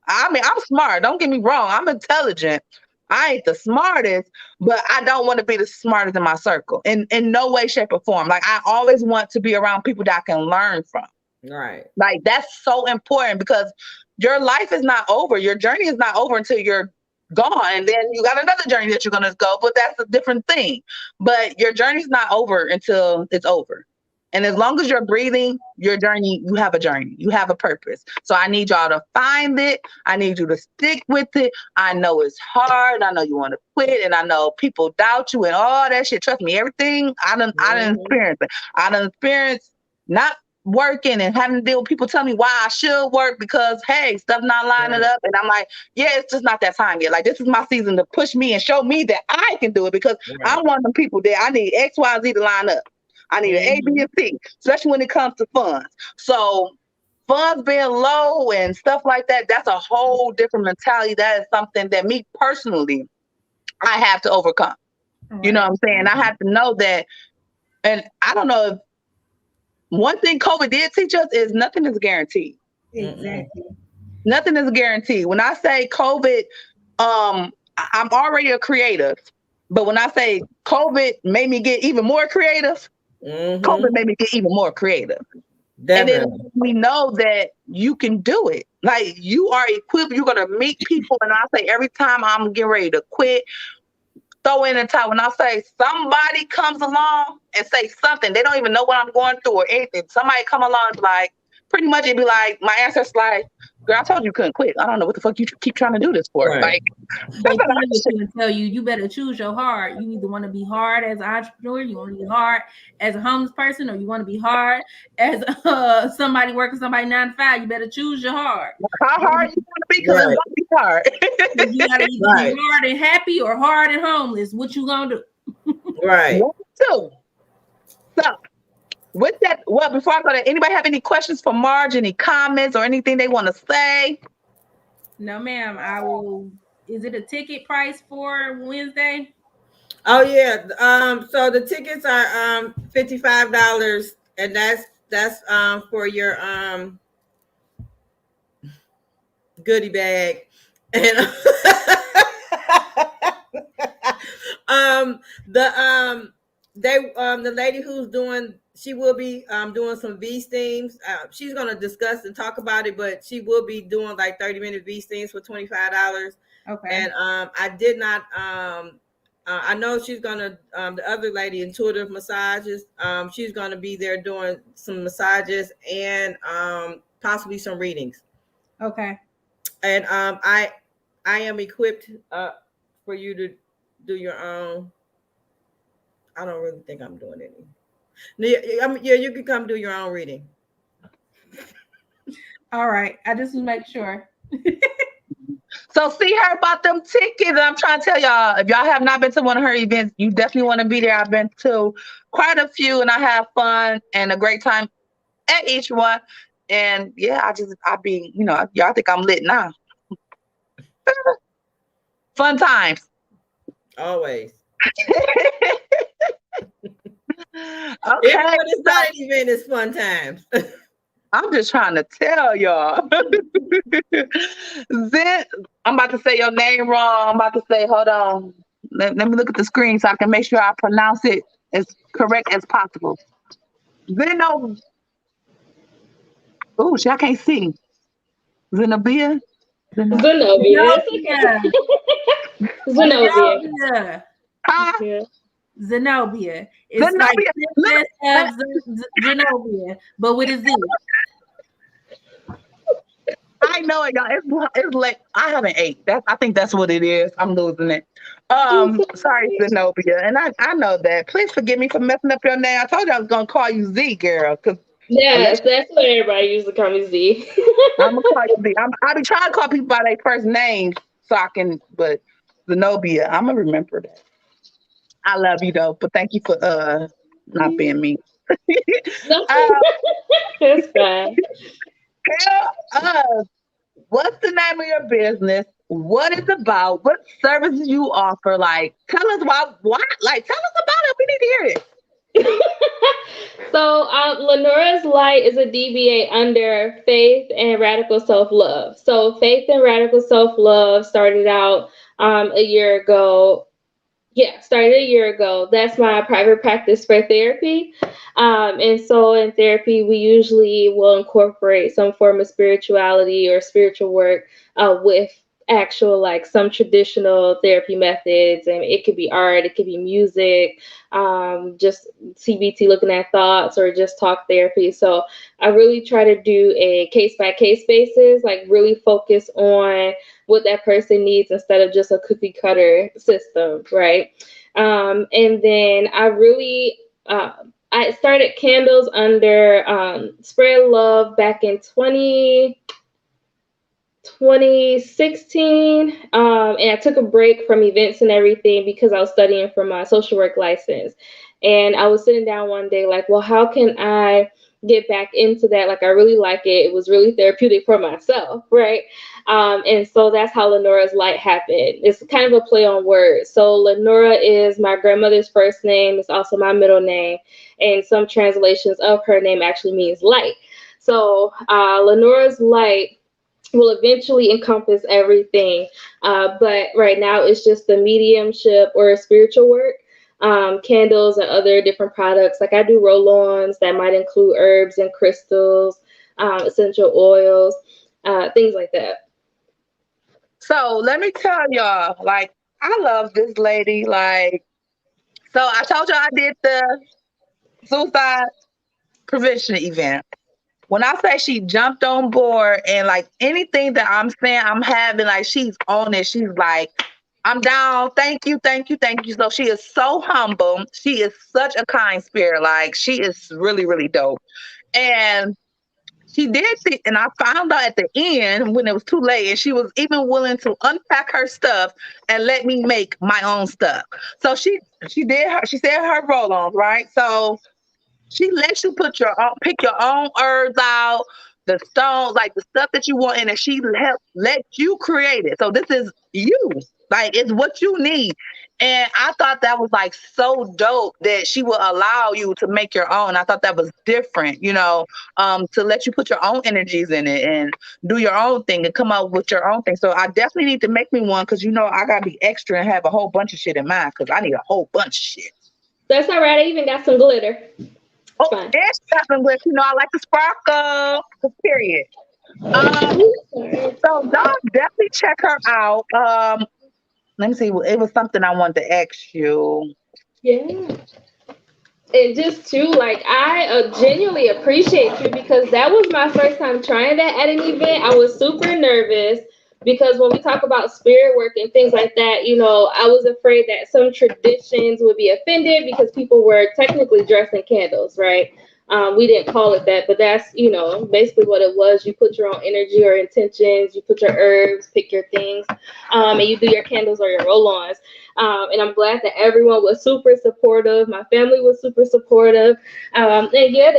I mean, I'm smart. Don't get me wrong. I'm intelligent. I ain't the smartest, but I don't want to be the smartest in my circle in no way, shape, or form. Like, I always want to be around people that I can learn from. Right. Like, that's so important, because your life is not over. Your journey is not over until you're gone. And then you got another journey that you're going to go, but that's a different thing. But your journey's not over until it's over. And as long as you're breathing, your journey, you have a journey, you have a purpose. So I need y'all to find it. I need you to stick with it. I know it's hard. I know you want to quit, and I know people doubt you and all that shit. Trust me, everything I done experienced it. I done experienced not working and having to deal with people telling me why I should work because, hey, stuff not lining up. And I'm like, yeah, it's just not that time yet. Like, this is my season to push me and show me that I can do it, because I'm one of them people that I need X, Y, Z to line up. I need an A, B, and C, especially when it comes to funds. So funds being low and stuff like that, that's a whole different mentality. That is something that me personally, I have to overcome. Right. You know what I'm saying? I have to know that. And I don't know if one thing COVID did teach us is nothing is guaranteed. Exactly. Nothing is guaranteed. When I say COVID, I'm already a creative. But when I say COVID made me get even more creative, COVID made me get even more creative. Definitely. And then we know that you can do it. Like, you are equipped. You're going to meet people. And I say every time I'm getting ready to quit, throw in a time. When I say somebody comes along and say something, they don't even know what I'm going through or anything. Somebody come along, like, pretty much it'd be like, my answer's like, Girl, I told you couldn't quit. I don't know what the fuck you keep trying to do this for. Right. Like, They tell you better choose your hard. You either want to be hard as an entrepreneur, you want to be hard as a homeless person, or you want to be hard as somebody working somebody 9 to 5. You better choose your hard. How hard you want to be? Because it's gonna be hard. You gotta either be hard and happy or hard and homeless. What you gonna do? Right. So, with that, well, before I go to anybody have any questions for Marge, any comments or anything they want to say? No, ma'am. I will. Is it a ticket price for Wednesday? Oh yeah. So the tickets are $55, and that's for your goodie bag, and the lady who's doing, she will be doing some V steams. She's gonna discuss and talk about it, but she will be doing like 30-minute V steams for $25. Okay. And I did not I know she's gonna the other lady, intuitive massages, she's gonna be there doing some massages and possibly some readings. Okay. And I am equipped for you to do your own. I don't really think I'm doing any. Yeah, you can come do your own reading. All right. I just want to make sure. So see her about them tickets. I'm trying to tell y'all, if y'all have not been to one of her events, you definitely want to be there. I've been to quite a few, and I have fun and a great time at each one. And yeah, y'all think I'm lit now. Fun times. Always. Okay. Everyone is not an event is fun times. I'm just trying to tell y'all. Then I'm about to say your name wrong. I'm about to say, hold on. Let me look at the screen so I can make sure I pronounce it as correct as possible. Zeno. Oh, shit, I can't see. Zenobia? Zenobia. Zenobia. Yeah. Zenobia. It's like Zenobia, but with a Z. I know it, y'all. It's late. I haven't ate. I think that's what it is. I'm losing it. Sorry, Zenobia. And I know that. Please forgive me for messing up your name. I told you I was gonna call you Z, girl. Yes, that's what everybody usually call me Z. I'm gonna call you Z. I be trying to call people by their first name so I can, but Zenobia, I'm gonna remember that. I love you though, but thank you for not being mean. That's fine. What's the name of your business? What it's about? What services you offer? Like, tell us why. Like, tell us about it. We need to hear it. So, Lenora's Light is a DBA under Faith and Radical Self-Love. So, Faith and Radical Self-Love started out a year ago. Yeah, started a year ago. That's my private practice for therapy. And so in therapy, we usually will incorporate some form of spirituality or spiritual work with actual, like, some traditional therapy methods. And it could be art, it could be music, just CBT, looking at thoughts, or just talk therapy. So I really try to do a case-by-case basis, like really focus on what that person needs instead of just a cookie cutter system, right? And then I really, I started Candles under Spread Love back in 2016. And I took a break from events and everything because I was studying for my social work license. And I was sitting down one day like, well, how can I get back into that? Like, I really like it. It was really therapeutic for myself, right? And so that's how Lenora's Light happened. It's kind of a play on words. So Lenora is my grandmother's first name. It's also my middle name. And some translations of her name actually means light. So Lenora's Light will eventually encompass everything. But right now it's just the mediumship or spiritual work. Candles and other different products. Like, I do roll-ons that might include herbs and crystals, essential oils, things like that. So let me tell y'all, like, I love this lady. Like, so I told you I did the suicide prevention event. when I say she jumped on board and like anything that I'm saying, I'm having like she's on it. She's like, I'm down. Thank you, thank you, thank you. So she is so humble. She is such a kind spirit. Like she is really, really dope. And she did think, and I found out at the end when it was too late, and she was even willing to unpack her stuff and let me make my own stuff. So she did her, she said her roll-ons, right? So she lets you put your own, pick your own herbs out, the stones, like the stuff that you want in it. She let you create it. So this is you. Like it's what you need. And I thought that was like so dope that she will allow you to make your own. I thought that was different, to let you put your own energies in it and do your own thing and come up with your own thing. So I definitely need to make me one because I gotta be extra and have a whole bunch of shit in mind because I need a whole bunch of shit. That's all right. I even got some glitter. Oh, and something with, I like to sparkle. Period. So dog, definitely check her out. Let me see. It was something I wanted to ask you. Yeah. And just too, like, I genuinely appreciate you because that was my first time trying that at an event. I was super nervous because when we talk about spirit work and things like that, I was afraid that some traditions would be offended because people were technically dressed in candles, right? We didn't call it that, but that's, basically what it was. You put your own energy or intentions, you put your herbs, pick your things, and you do your candles or your roll-ons. And I'm glad that everyone was super supportive. My family was super supportive. And yeah,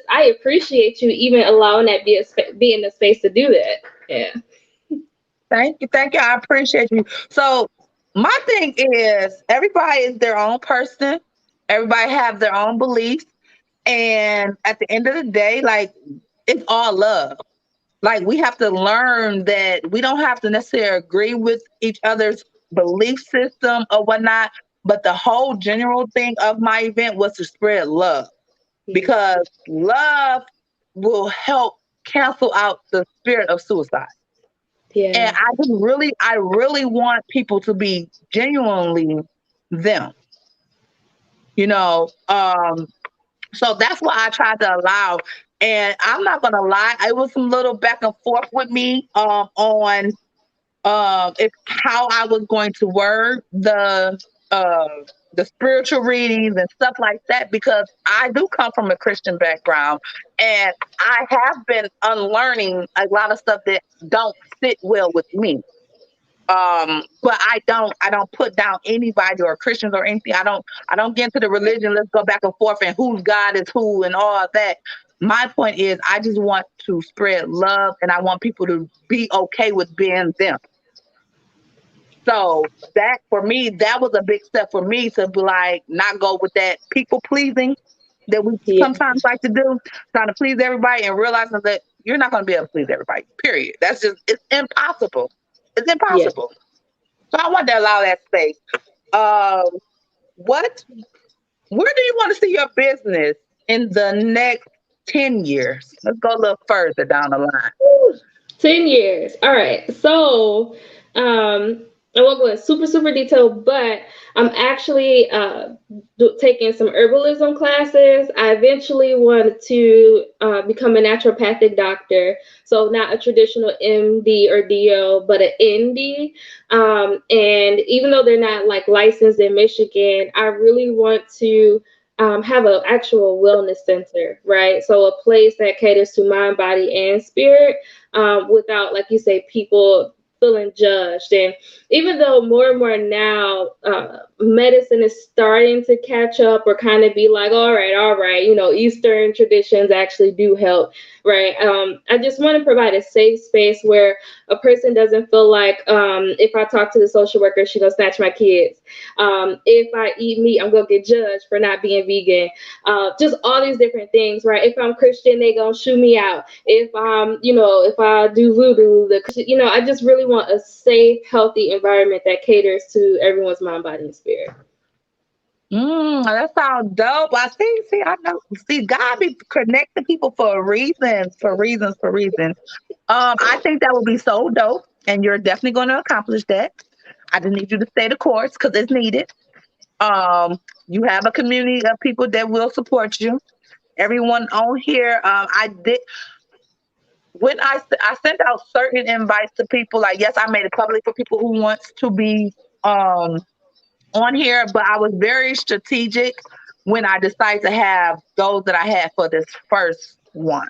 I appreciate you even allowing that be in the space to do that. Yeah. Thank you. I appreciate you. So my thing is everybody is their own person. Everybody have their own beliefs. And at the end of the day, like it's all love. Like we have to learn that we don't have to necessarily agree with each other's belief system or whatnot. But the whole general thing of my event was to spread love because love will help cancel out the spirit of suicide. Yeah. And I really want people to be genuinely them. So that's what I tried to allow. And I'm not gonna lie, it was some little back and forth with me on if how I was going to word the spiritual readings and stuff like that because I do come from a Christian background and I have been unlearning a lot of stuff that don't sit well with me. But I don't put down anybody or Christians or anything. I don't get into the religion. Let's go back and forth and whose God is who and all of that. My point is I just want to spread love and I want people to be okay with being them. So that for me, that was a big step for me to be like, not go with that people pleasing that we sometimes like to do, trying to please everybody and realizing that you're not going to be able to please everybody, period. It's impossible. It's impossible. Yeah. So I want to allow that space. Where do you want to see your business in the next 10 years? Let's go a little further down the line. 10 years. All right. So, I won't go in super detail, but I'm actually taking some herbalism classes. I eventually wanted to become a naturopathic doctor. So not a traditional MD or DO, but an ND. And even though they're not like licensed in Michigan, I really want to have an actual wellness center, right? So a place that caters to mind, body, and spirit without, like you say, people feeling judged. And even though more and more now medicine is starting to catch up or kind of be like, all right, Eastern traditions actually do help, right? I just want to provide a safe space where a person doesn't feel like if I talk to the social worker, she's gonna snatch my kids. If I eat meat, I'm gonna get judged for not being vegan. Just all these different things, right? If I'm Christian, they gonna shoot me out. If if I do voodoo, I just really want a safe, healthy environment that caters to everyone's mind, body, and spirit. That sounds dope. I know. God be connecting people for reasons. I think that would be so dope, and you're definitely going to accomplish that. I just need you to stay the course because it's needed. You have a community of people that will support you. everyone on here. I did when I sent out certain invites to people. Like, yes, I made it public for people who wants to be on here, but I was very strategic when I decided to have those that I had for this first one.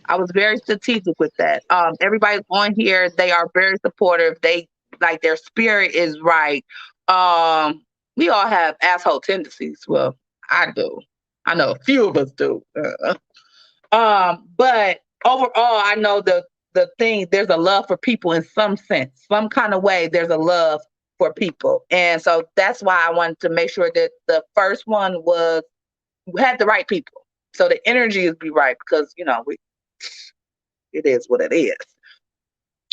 I was very strategic with that. Everybody on here, they are very supportive. They like their spirit is right. We all have asshole tendencies. Well, I do. I know a few of us do. But overall, I know the thing. There's a love for people in some sense, some kind of way. There's a love for people, and so that's why I wanted to make sure that the first one had the right people, so the energy is be right because it is what it is.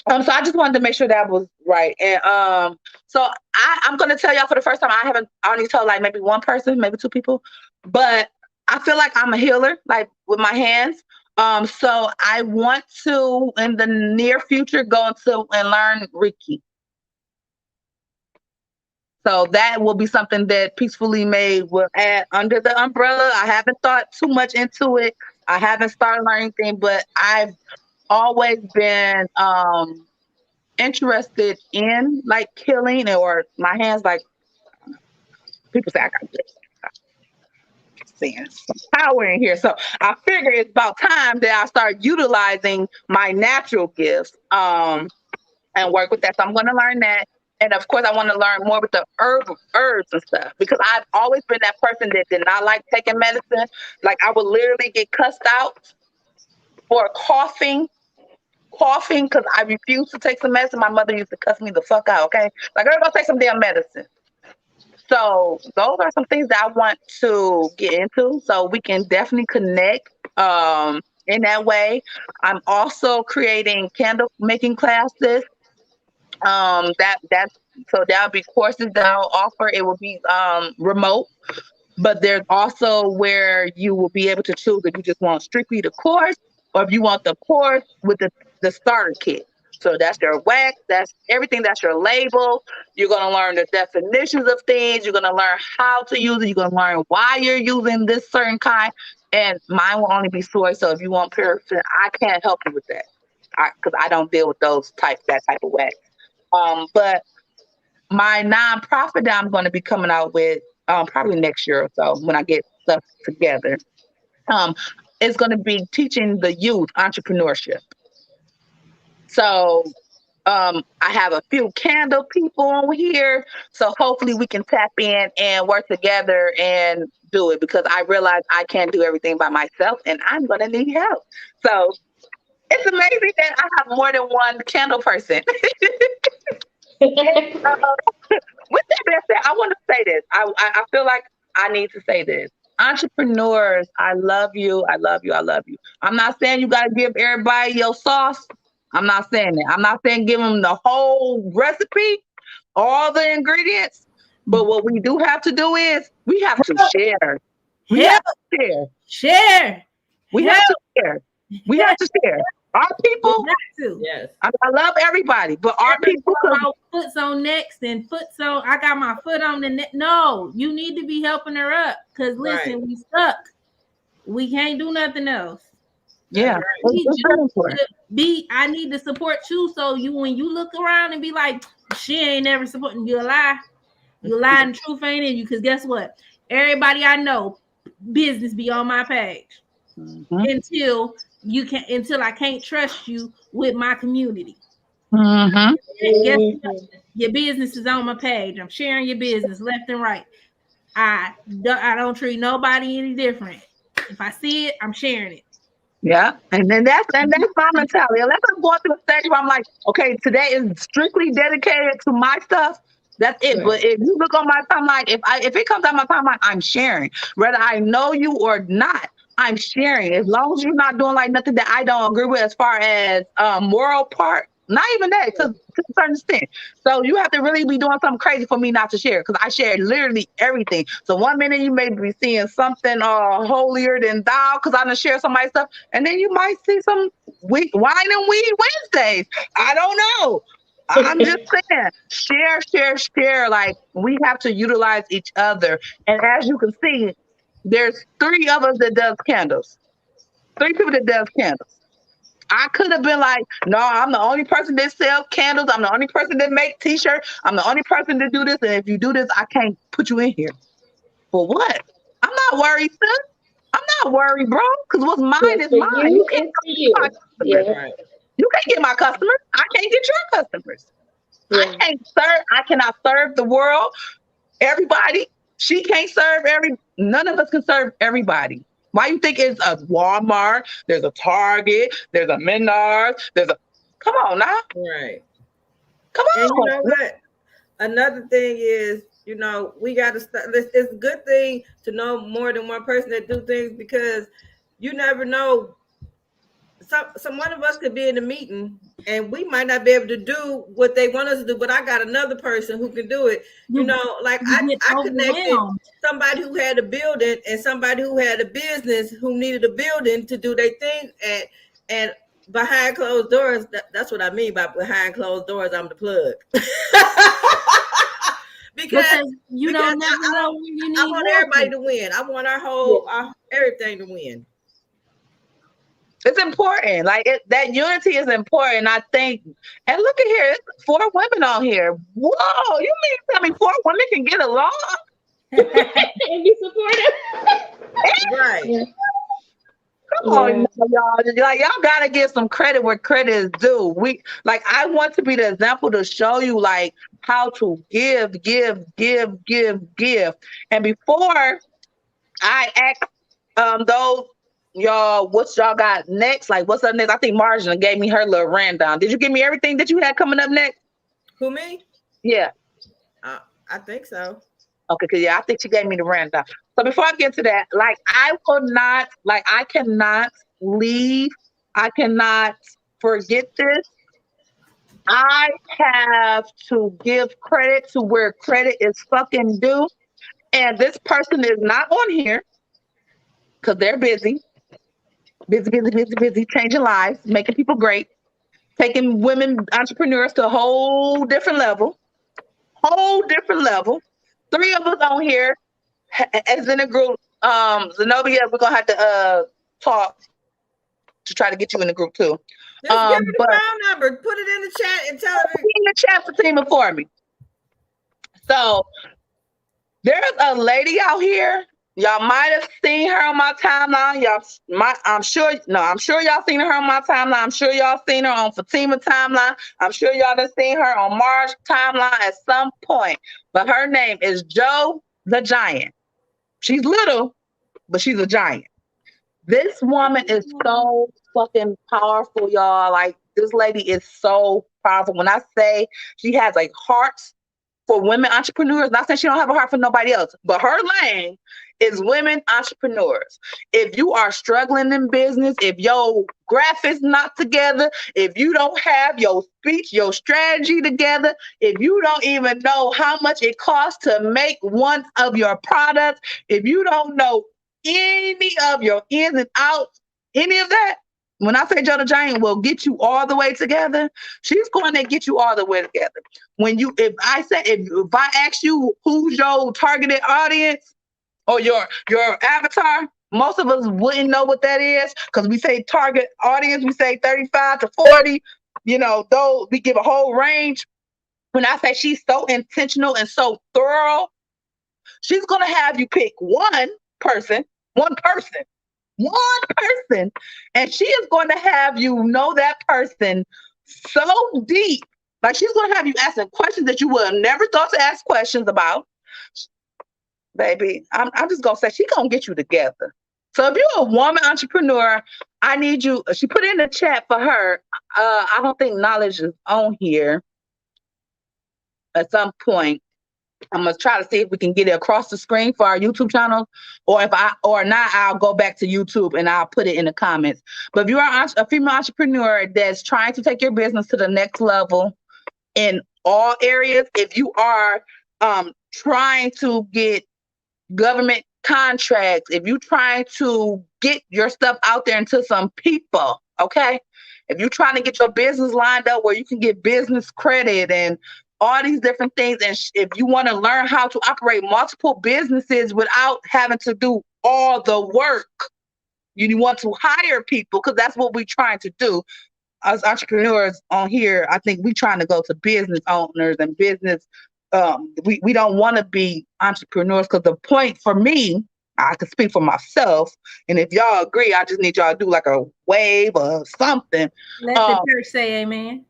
So I just wanted to make sure that was right. And so I'm gonna tell y'all for the first time, I only told like maybe one person, maybe two people, but I feel like I'm a healer, like with my hands. So I want to in the near future go into and learn Reiki. So that will be something that Peacefully Made will add under the umbrella. I haven't thought too much into it. I haven't started learning anything, but I've always been interested in like healing or my hands like people say I got seeing some power in here. So I figure it's about time that I start utilizing my natural gifts and work with that. So I'm gonna learn that. And of course I want to learn more with the herbs and stuff because I've always been that person that did not like taking medicine. Like I would literally get cussed out for coughing because I refused to take some medicine. My mother used to cuss me the fuck out, okay? Like, I'm gonna take some damn medicine. So those are some things that I want to get into so we can definitely connect in that way. I'm also creating candle making classes. So that'll be courses that I'll offer. It will be remote. But there's also where you will be able to choose if you just want strictly the course or if you want the course with the starter kit. So that's your wax, that's everything, that's your label. You're going to learn the definitions of things. You're going to learn how to use it. You're going to learn why you're using this certain kind. And mine will only be soy. So if you want paraffin, I can't help you with that because I don't deal with that type of wax. But my nonprofit that I'm going to be coming out with probably next year or so when I get stuff together, is going to be teaching the youth entrepreneurship. So I have a few candle people on here. So hopefully we can tap in and work together and do it because I realize I can't do everything by myself and I'm going to need help. So it's amazing that I have more than one candle person. With that being said, I want to say this. I feel like I need to say this. Entrepreneurs, I love you. I love you. I love you. I'm not saying you got to give everybody your sauce. I'm not saying that. I'm not saying give them the whole recipe, all the ingredients. But what we do have to do is we have to share. We have to share. Share. We have to share. We have to share. Our people, yes. I love everybody, but our people. Foot's on next and foot's on. I got my foot on the neck. No, you need to be helping her up because listen, right. We stuck. We can't do nothing else. Yeah, I need to support you. So when you look around and be like, she ain't never supporting you, lie. You lie and truth ain't in you. Because guess what? Everybody I know, business be on my page until I can't trust you with my community. Your business is on my page. I'm sharing your business left and right. I don't treat nobody any different. If I see it, I'm sharing it. Yeah, and that's my mentality. Unless I'm going through a stage where I'm like, okay, today is strictly dedicated to my stuff. That's it. Right. But if you look on my timeline, if it comes on my timeline, I'm sharing. Whether I know you or not, I'm sharing. As long as you're not doing like nothing that I don't agree with as far as moral part. Not even that, to a certain extent. So you have to really be doing something crazy for me not to share, because I share literally everything. So one minute you may be seeing something holier than thou, because I done share somebody's stuff, and then you might see some wine and weed Wednesdays. I don't know. I'm just saying, share. Like, we have to utilize each other. And as you can see, There's 3 of us that does candles. 3 people that does candles. I could have been like, no, I'm the only person that sells candles. I'm the only person that make t-shirts. I'm the only person that do this. And if you do this, I can't put you in here. For what? I'm not worried, sis. I'm not worried, bro. Because what's mine Yes, is for mine. You you, can't it's for get my you. customers. Yeah, Right. You can't get my customers. I can't get your customers. yeah. I cannot serve the world, everybody. She can't serve none of us can serve everybody. Why you think it's a Walmart, there's a Target, there's a Menards, come on now. Right. Come And you on. know what? Another thing is, you know, we got to start. It's a good thing to know more than one person that do things, because you never know. Some one of us could be in a meeting and we might not be able to do what they want us to do, but I got another person who can do it. You know, like I connected somebody who had a building and somebody who had a business who needed a building to do their thing, and behind closed doors. That's what I mean by behind closed doors. I'm the plug. because you don't never know when you need I want everybody to win. I want our everything to win. It's important. Like that unity is important. I think. And look at here, it's 4 women on here. Whoa, you mean tell me 4 women can get along? And be supportive. Right. Yeah. Come on, y'all. Like y'all gotta give some credit where credit is due. I want to be the example to show you like how to give. And before I ask those y'all what y'all got next, like what's up next? I think Margin gave me her little rundown. Did you give me everything that you had coming up next? Who, me? Yeah. I think so. Okay, cause yeah, I think she gave me the rundown. So before I get to that, I cannot leave. I cannot forget this. I have to give credit to where credit is fucking due. And this person is not on here because they're busy, changing lives, making people great, taking women entrepreneurs to a whole different level. 3 of us on here as in a group. Zenobia, we're gonna have to talk to try to get you in the group too. Just give me the phone number, put it in the chat, and tell me in the chat, Fatima, for me. So there's a lady out here. Y'all might have seen her on my timeline. I'm sure y'all seen her on my timeline. I'm sure y'all seen her on Fatima timeline. I'm sure y'all have seen her on Marge timeline at some point. But her name is Joe the Giant. She's little, but she's a giant. This woman is so fucking powerful, y'all. Like, this lady is so powerful. When I say she has a heart for women entrepreneurs, not saying she don't have a heart for nobody else, but her lane is women entrepreneurs. If you are struggling in business, if your graphics not together, if you don't have your speech, your strategy together, if you don't even know how much it costs to make one of your products, if you don't know any of your ins and outs, any of that, when I say Joe the Giant will get you all the way together, she's going to get you all the way together. If I ask you who's your targeted audience or your avatar, most of us wouldn't know what that is because we say target audience, we say 35 to 40, though we give a whole range. When I say she's so intentional and so thorough, she's going to have you pick one person, and she is going to have you know that person so deep. Like, she's going to have you asking questions that you would have never thought to ask questions about. Baby, I'm just going to say she's going to get you together. So if you're a woman entrepreneur, I need you. She put in the chat for her. I don't think Knowledge is on here at some point. I'm gonna try to see if we can get it across the screen for our YouTube channel, or not, I'll go back to YouTube and I'll put it in the comments. But if you are a female entrepreneur that's trying to take your business to the next level in all areas, if you are trying to get government contracts, if you're trying to get your stuff out there into some people, okay? If you're trying to get your business lined up where you can get business credit and all these different things, and if you want to learn how to operate multiple businesses without having to do all the work. You want to hire people because that's what we're trying to do. As entrepreneurs on here, I think we're trying to go to business owners and business. We don't want to be entrepreneurs because the point for me, I can speak for myself, and if y'all agree, I just need y'all to do like a wave or something. Let the church say amen.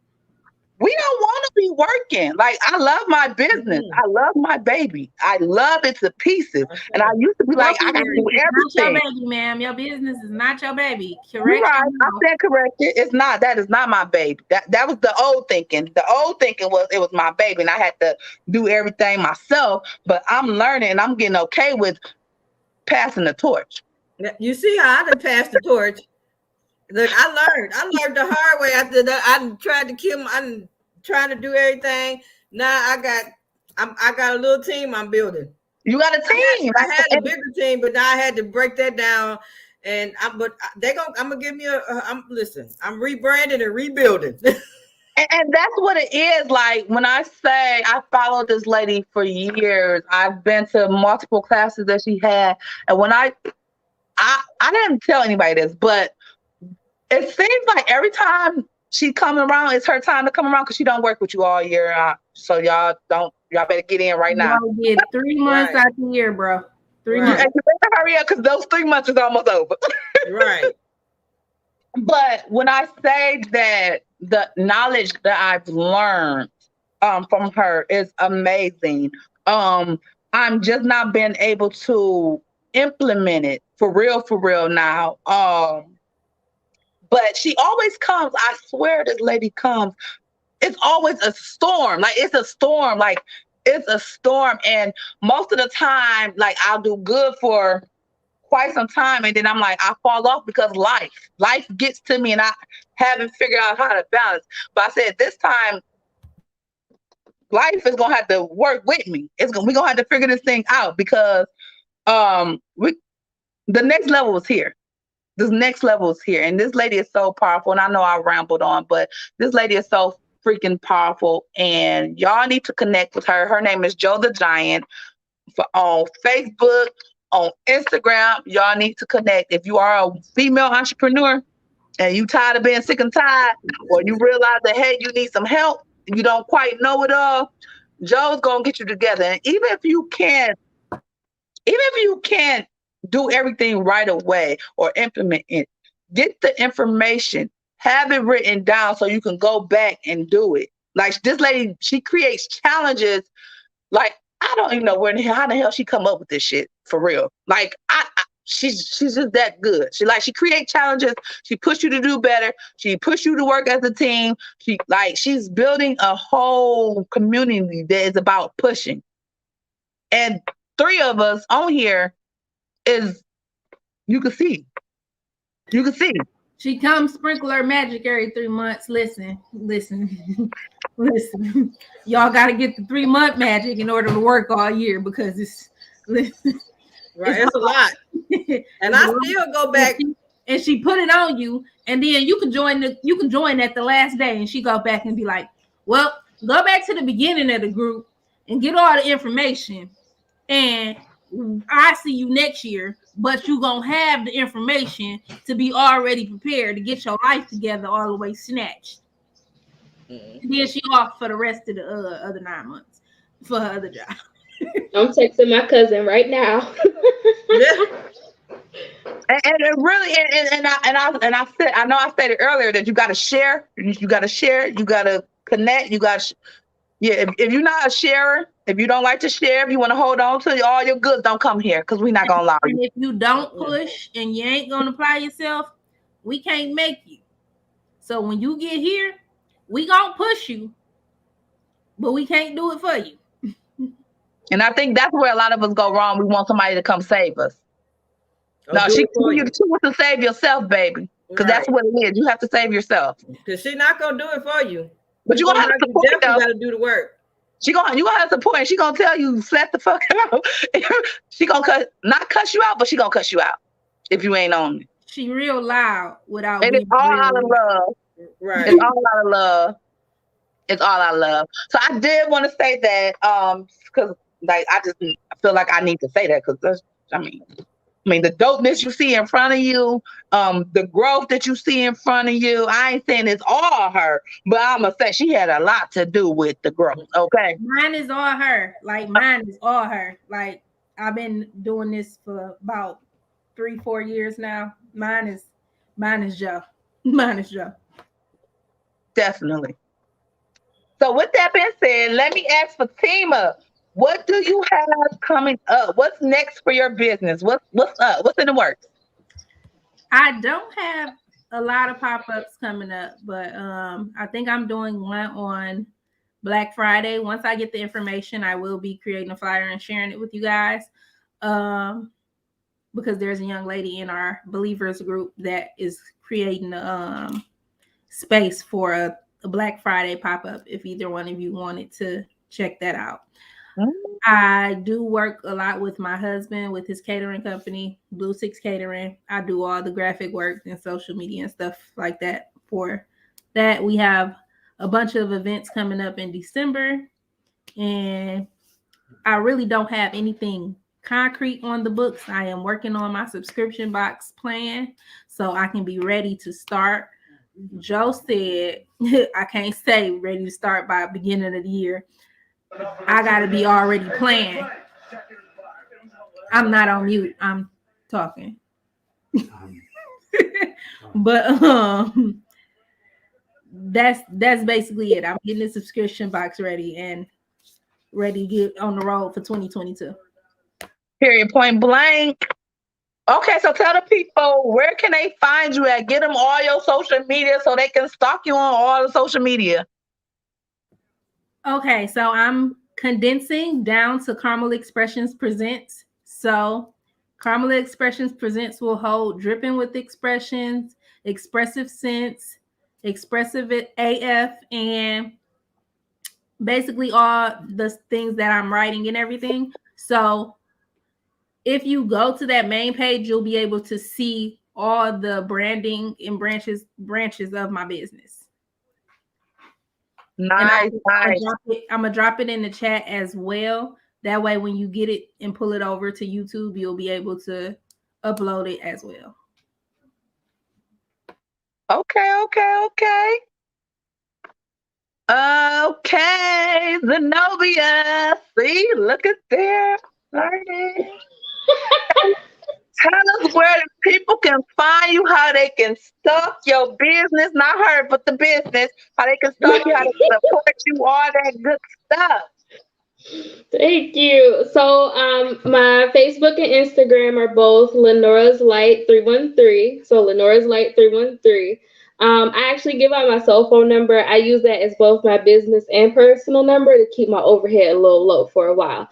We don't want to be working. Like, I love my business. I love my baby. I love it to pieces. And I used to be like, I got to do everything. Not your baby, ma'am. Your business is not your baby. Correct? You're right. I said correct. It's not. That is not my baby. That was the old thinking. The old thinking was it was my baby and I had to do everything myself. But I'm learning and I'm getting okay with passing the torch. You see how I done passed the torch. Look, I learned the hard way after that. I tried to kill I'm trying to do everything. Now I got a little team I'm building. You got a team. I had a bigger team, but now I had to break that down. And I'm gonna give me I'm rebranding and rebuilding. And that's what it is. Like when I say I followed this lady for years, I've been to multiple classes that she had. And when I didn't tell anybody this, but it seems like every time she coming around, it's her time to come around because she don't work with you all year. So y'all better get in right now. Y'all get 3 months out the year, bro. 3 months. And you better hurry up because those 3 months is almost over. Right. But when I say that the knowledge that I've learned from her is amazing, I'm just not being able to implement it for real now. But she always comes. I swear this lady comes. It's always a storm. Like it's a storm. Like it's a storm. And most of the time, like I'll do good for quite some time. And then I'm like, I fall off because life gets to me and I haven't figured out how to balance. But I said this time, life is going to have to work with me. We're going to have to figure this thing out because the next level is here. This next level is here. And this lady is so powerful. And I know I rambled on, but this lady is so freaking powerful. And y'all need to connect with her. Her name is Joe the Giant. On Facebook, on Instagram, y'all need to connect. If you are a female entrepreneur and you tired of being sick and tired, or you realize that, hey, you need some help, you don't quite know it all, Joe's going to get you together. And even if you can't do everything right away or implement it, get the information, have it written down so you can go back and do it. Like this lady, she creates challenges. Like I don't even know how the hell she come up with this shit for real. Like she's just that good. She creates challenges. She push you to do better. She push you to work as a team. She's building a whole community that is about pushing. And 3 of us on here is you can see. She comes sprinkle her magic every 3 months. Listen. Y'all got to get the 3-month magic in order to work all year because it's a lot. And I still go back. And she put it on you, and then you can join at the last day, and she go back and be like, well, go back to the beginning of the group and get all the information, and I see you next year, but you gonna have the information to be already prepared to get your life together all the way snatched. And then she off for the rest of the other 9 months for her other job. I'm texting my cousin right now. And it really, and I said, I know I stated earlier that you got to share, you got to connect, if you're not a sharer, if you don't like to share, if you want to hold on to all your goods, don't come here because we're not going to allow you. And if you don't push and you ain't going to apply yourself, we can't make you. So when you get here, we going to push you, but we can't do it for you. And I think that's where a lot of us go wrong. We want somebody to come save us. No, you want to save yourself, baby, because that's what it is. You have to save yourself. Because she's not going to do it for you. But you're gonna have to support. You got to do the work. You gonna have support, and she gonna tell you flat the fuck out. She gonna not cuss you out, but she gonna cuss you out if you ain't on it. She real loud without. And it's all out of love, right? It's all out of love. It's all out of love. So I did want to say that, because I feel like I need to say that because I mean, the dopeness you see in front of you, the growth that you see in front of you. I ain't saying it's all her, but I'm gonna say she had a lot to do with the growth. Okay, mine is all her. Like mine is all her. Like I've been doing this for about 3-4 years now. Mine is Joe. Mine is Joe. definitely. So with that being said, let me ask Fatima, what do you have coming up? What's next for your business? What's up? What's in the works? I don't have a lot of pop-ups coming up, but I think I'm doing one on Black Friday. Once I get the information, I will be creating a flyer and sharing it with you guys. Because there's a young lady in our believers group that is creating space for a Black Friday pop-up if either one of you wanted to check that out. I do work a lot with my husband with his catering company, Blue Six Catering. I do all the graphic work and social media and stuff like that for that. We have a bunch of events coming up in December, and I really don't have anything concrete on the books. I am working on my subscription box plan so I can be ready to start. Joe said I can't say ready to start by beginning of the year. I got to be already planned. I'm not on mute. I'm talking. But that's basically it. I'm getting the subscription box ready and ready to get on the road for 2022. Period, point blank. Okay, so tell the people, where can they find you at? Get them all your social media so they can stalk you on all the social media. Okay, so I'm condensing down to Carmel Expressions Presents. So Carmel Expressions Presents will hold Dripping with Expressions, Expressive Sense, Expressive AF, and basically all the things that I'm writing and everything. So if you go to that main page, you'll be able to see all the branding and branches of my business. Nice, nice. I'm gonna drop it in the chat as well. That way, when you get it and pull it over to YouTube, you'll be able to upload it as well. Okay. Okay, Zenobia. See, look at there. Tell us where the people can find you, how they can stalk your business, not her, but the business, how they can stalk you, how they can support you, all that good stuff. Thank you. So my Facebook and Instagram are both Lenora's Light 313. So Lenora's Light 313. I actually give out my cell phone number. I use that as both my business and personal number to keep my overhead a little low for a while.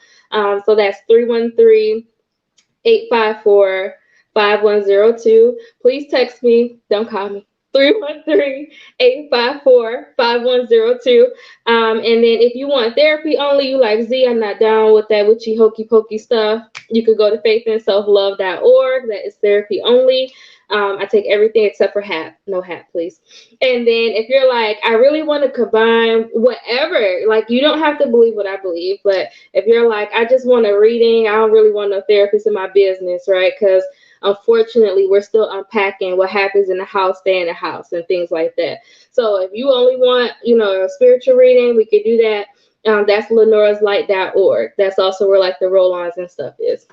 So that's 313-854-5102. Please text me. Don't call me. 313-854-5102. And then if you want therapy only, you like, Z, I'm not down with that witchy hokey pokey stuff, you could go to faithandselflove.org. That is therapy only. I take everything except for HAP. No HAP, please. And then if you're like, I really want to combine whatever, like you don't have to believe what I believe, but if you're like, I just want a reading, I don't really want no therapist in my business, right? Because unfortunately, we're still unpacking what happens in the house, stay in the house, and things like that. So if you only want, a spiritual reading, we could do that. That's lenoraslight.org. That's also where like the roll-ons and stuff is.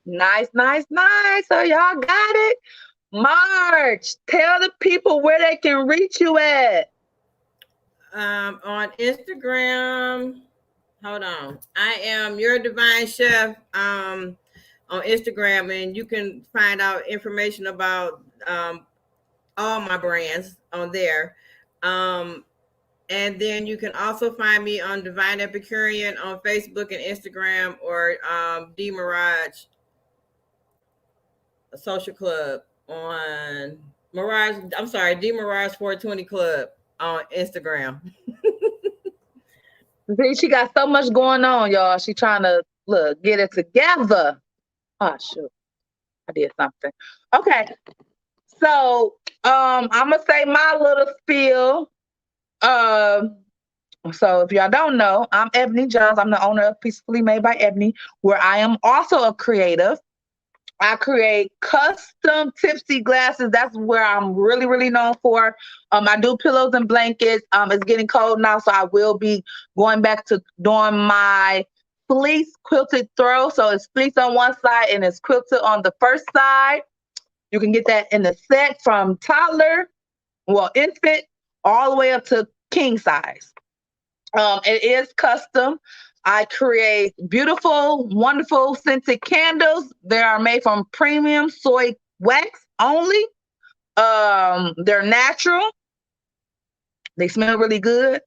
Nice. So y'all got it. March, tell the people where they can reach you at. On Instagram, hold on. I am Your Divine Chef on Instagram, and you can find out information about all my brands on there. And then you can also find me on Divine Epicurean on Facebook and Instagram, or D Mirage Social Club on D Mirage 420 Club on Instagram. See, she got so much going on, y'all. She trying to get it together. Oh shoot, I did something. Okay, so I'm gonna say my little spiel. So if y'all don't know, I'm Ebony Jones. I'm the owner of Peacefully Made by Ebony, where I am also a creative. I create custom Tipsy Glasses. That's where I'm really, really known for. I do pillows and blankets. It's getting cold now, so I will be going back to doing my fleece quilted throw. So it's fleece on one side and it's quilted on the first side. You can get that in the set from toddler, infant, all the way up to king size. It is custom. I create beautiful, wonderful scented candles. They are made from premium soy wax only. They're natural. They smell really good.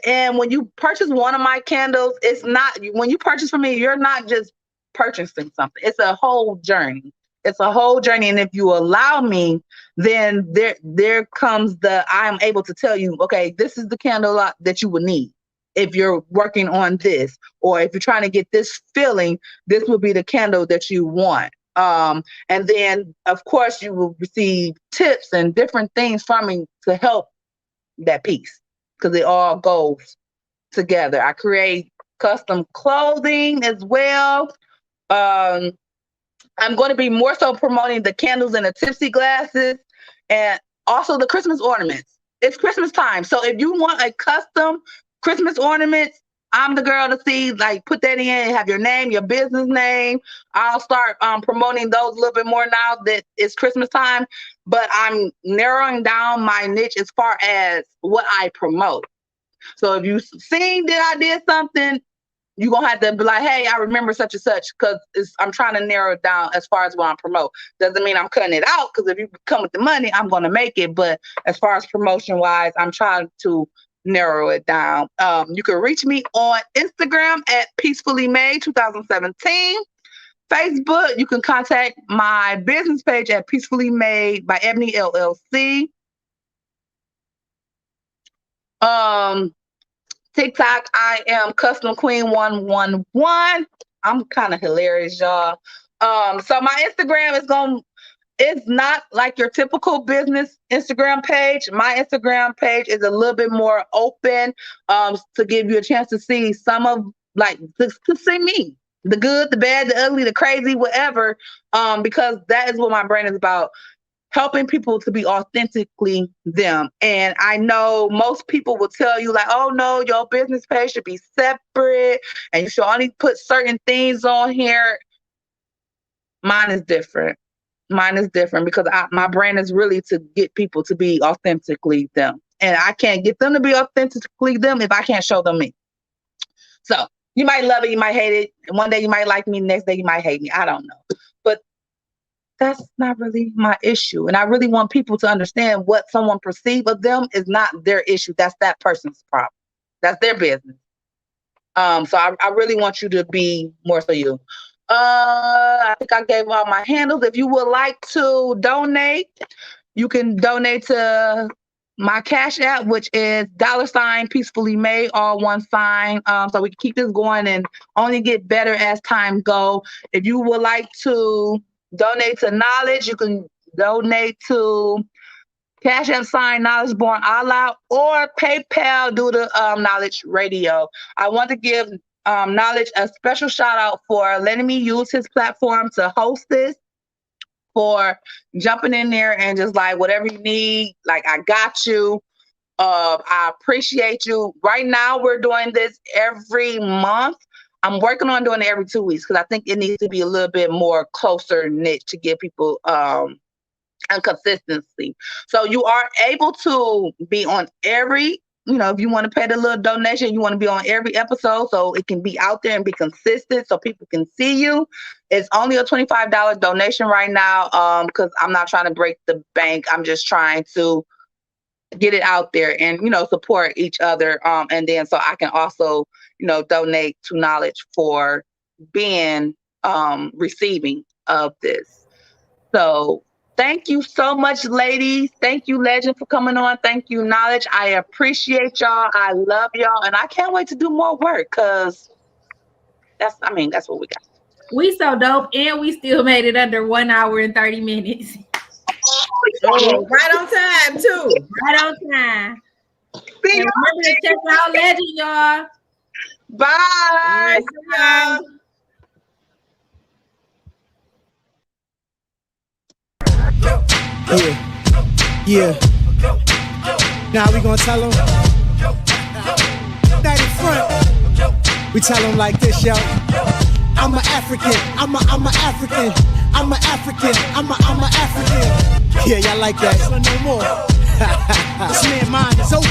And when you purchase one of my candles, it's not, when you purchase from me, you're not just purchasing something. It's a whole journey. It's a whole journey. And if you allow me, then there comes I'm able to tell you, okay, this is the candle that you would need. If you're working on this, or if you're trying to get this feeling, this will be the candle that you want. And then, of course, you will receive tips and different things from me to help that piece, because it all goes together. I create custom clothing as well. I'm going to be more so promoting the candles and the Tipsy Glasses, and also the Christmas ornaments. It's Christmas time. So if you want a custom Christmas ornament, I'm the girl to see. Like, put that in, have your name, your business name. I'll start promoting those a little bit more now that it's Christmas time, but I'm narrowing down my niche as far as what I promote. So if you've seen that I did something, you're going to have to be like, hey, I remember such and such, because I'm trying to narrow it down as far as what I promote. Doesn't mean I'm cutting it out, because if you come with the money, I'm going to make it. But as far as promotion-wise, I'm trying to narrow it down. You can reach me on Instagram at Peacefully Made 2017. Facebook, you can contact my business page at Peacefully Made by Ebony LLC. TikTok, I am Custom Queen 111. I'm kind of hilarious, y'all. So my Instagram it's not like your typical business Instagram page. My Instagram page is a little bit more open, to give you a chance to see some of, like, to see me, the good, the bad, the ugly, the crazy, whatever, because that is what my brand is about. Helping people to be authentically them. And I know most people will tell you, like, oh no, your business page should be separate and you should only put certain things on here. Mine is different. Because my brand is really to get people to be authentically them. And I can't get them to be authentically them if I can't show them me. So you might love it, you might hate it. And one day you might like me, next day you might hate me. I don't know. But that's not really my issue. And I really want people to understand what someone perceives of them is not their issue. That's that person's problem. That's their business. So I really want you to be more so you. I think I gave all my handles. If you would like to donate, you can donate to my Cash App, which is $ Peacefully Made, all one sign. So we can keep this going and only get better as time go. If you would like to donate to Knowledge, you can donate to Cash App sign Knowledge Born All Out, or PayPal due to Knowledge Radio. I want to give Knowledge a special shout out for letting me use his platform to host this, for jumping in there and just like, whatever you need, like, I got you. I appreciate you. Right now we're doing this every month. I'm working on doing it every 2 weeks, because I think it needs to be a little bit more closer knit to give people and consistency. So you are able to be on every, if you want to pay the little donation, you want to be on every episode so it can be out there and be consistent so people can see you. It's only a $25 donation right now, because I'm not trying to break the bank. I'm just trying to get it out there and, support each other. And then so I can also, donate to Knowledge for being receiving of this. So thank you so much, ladies. Thank you, Legend, for coming on. Thank you, Knowledge. I appreciate y'all. I love y'all. And I can't wait to do more work, because that's what we got. We so dope, and we still made it under 1 hour and 30 minutes. Oh, right on time, too. Right on time. And remember to check out Legend, y'all. Bye. Bye. Yeah. Now we gonna tell them. That in front. We tell them like this, yo. I'm an African. I'm a African. I'm an African. I'm a African. Yeah, y'all like that? So no more. This man's mind is open.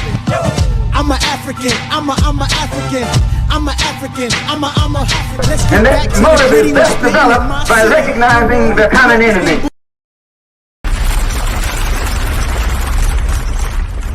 I'm an African. I'm a African. I'm an African. I'm a. Let's get back to the motive is best developed by recognizing the common enemy.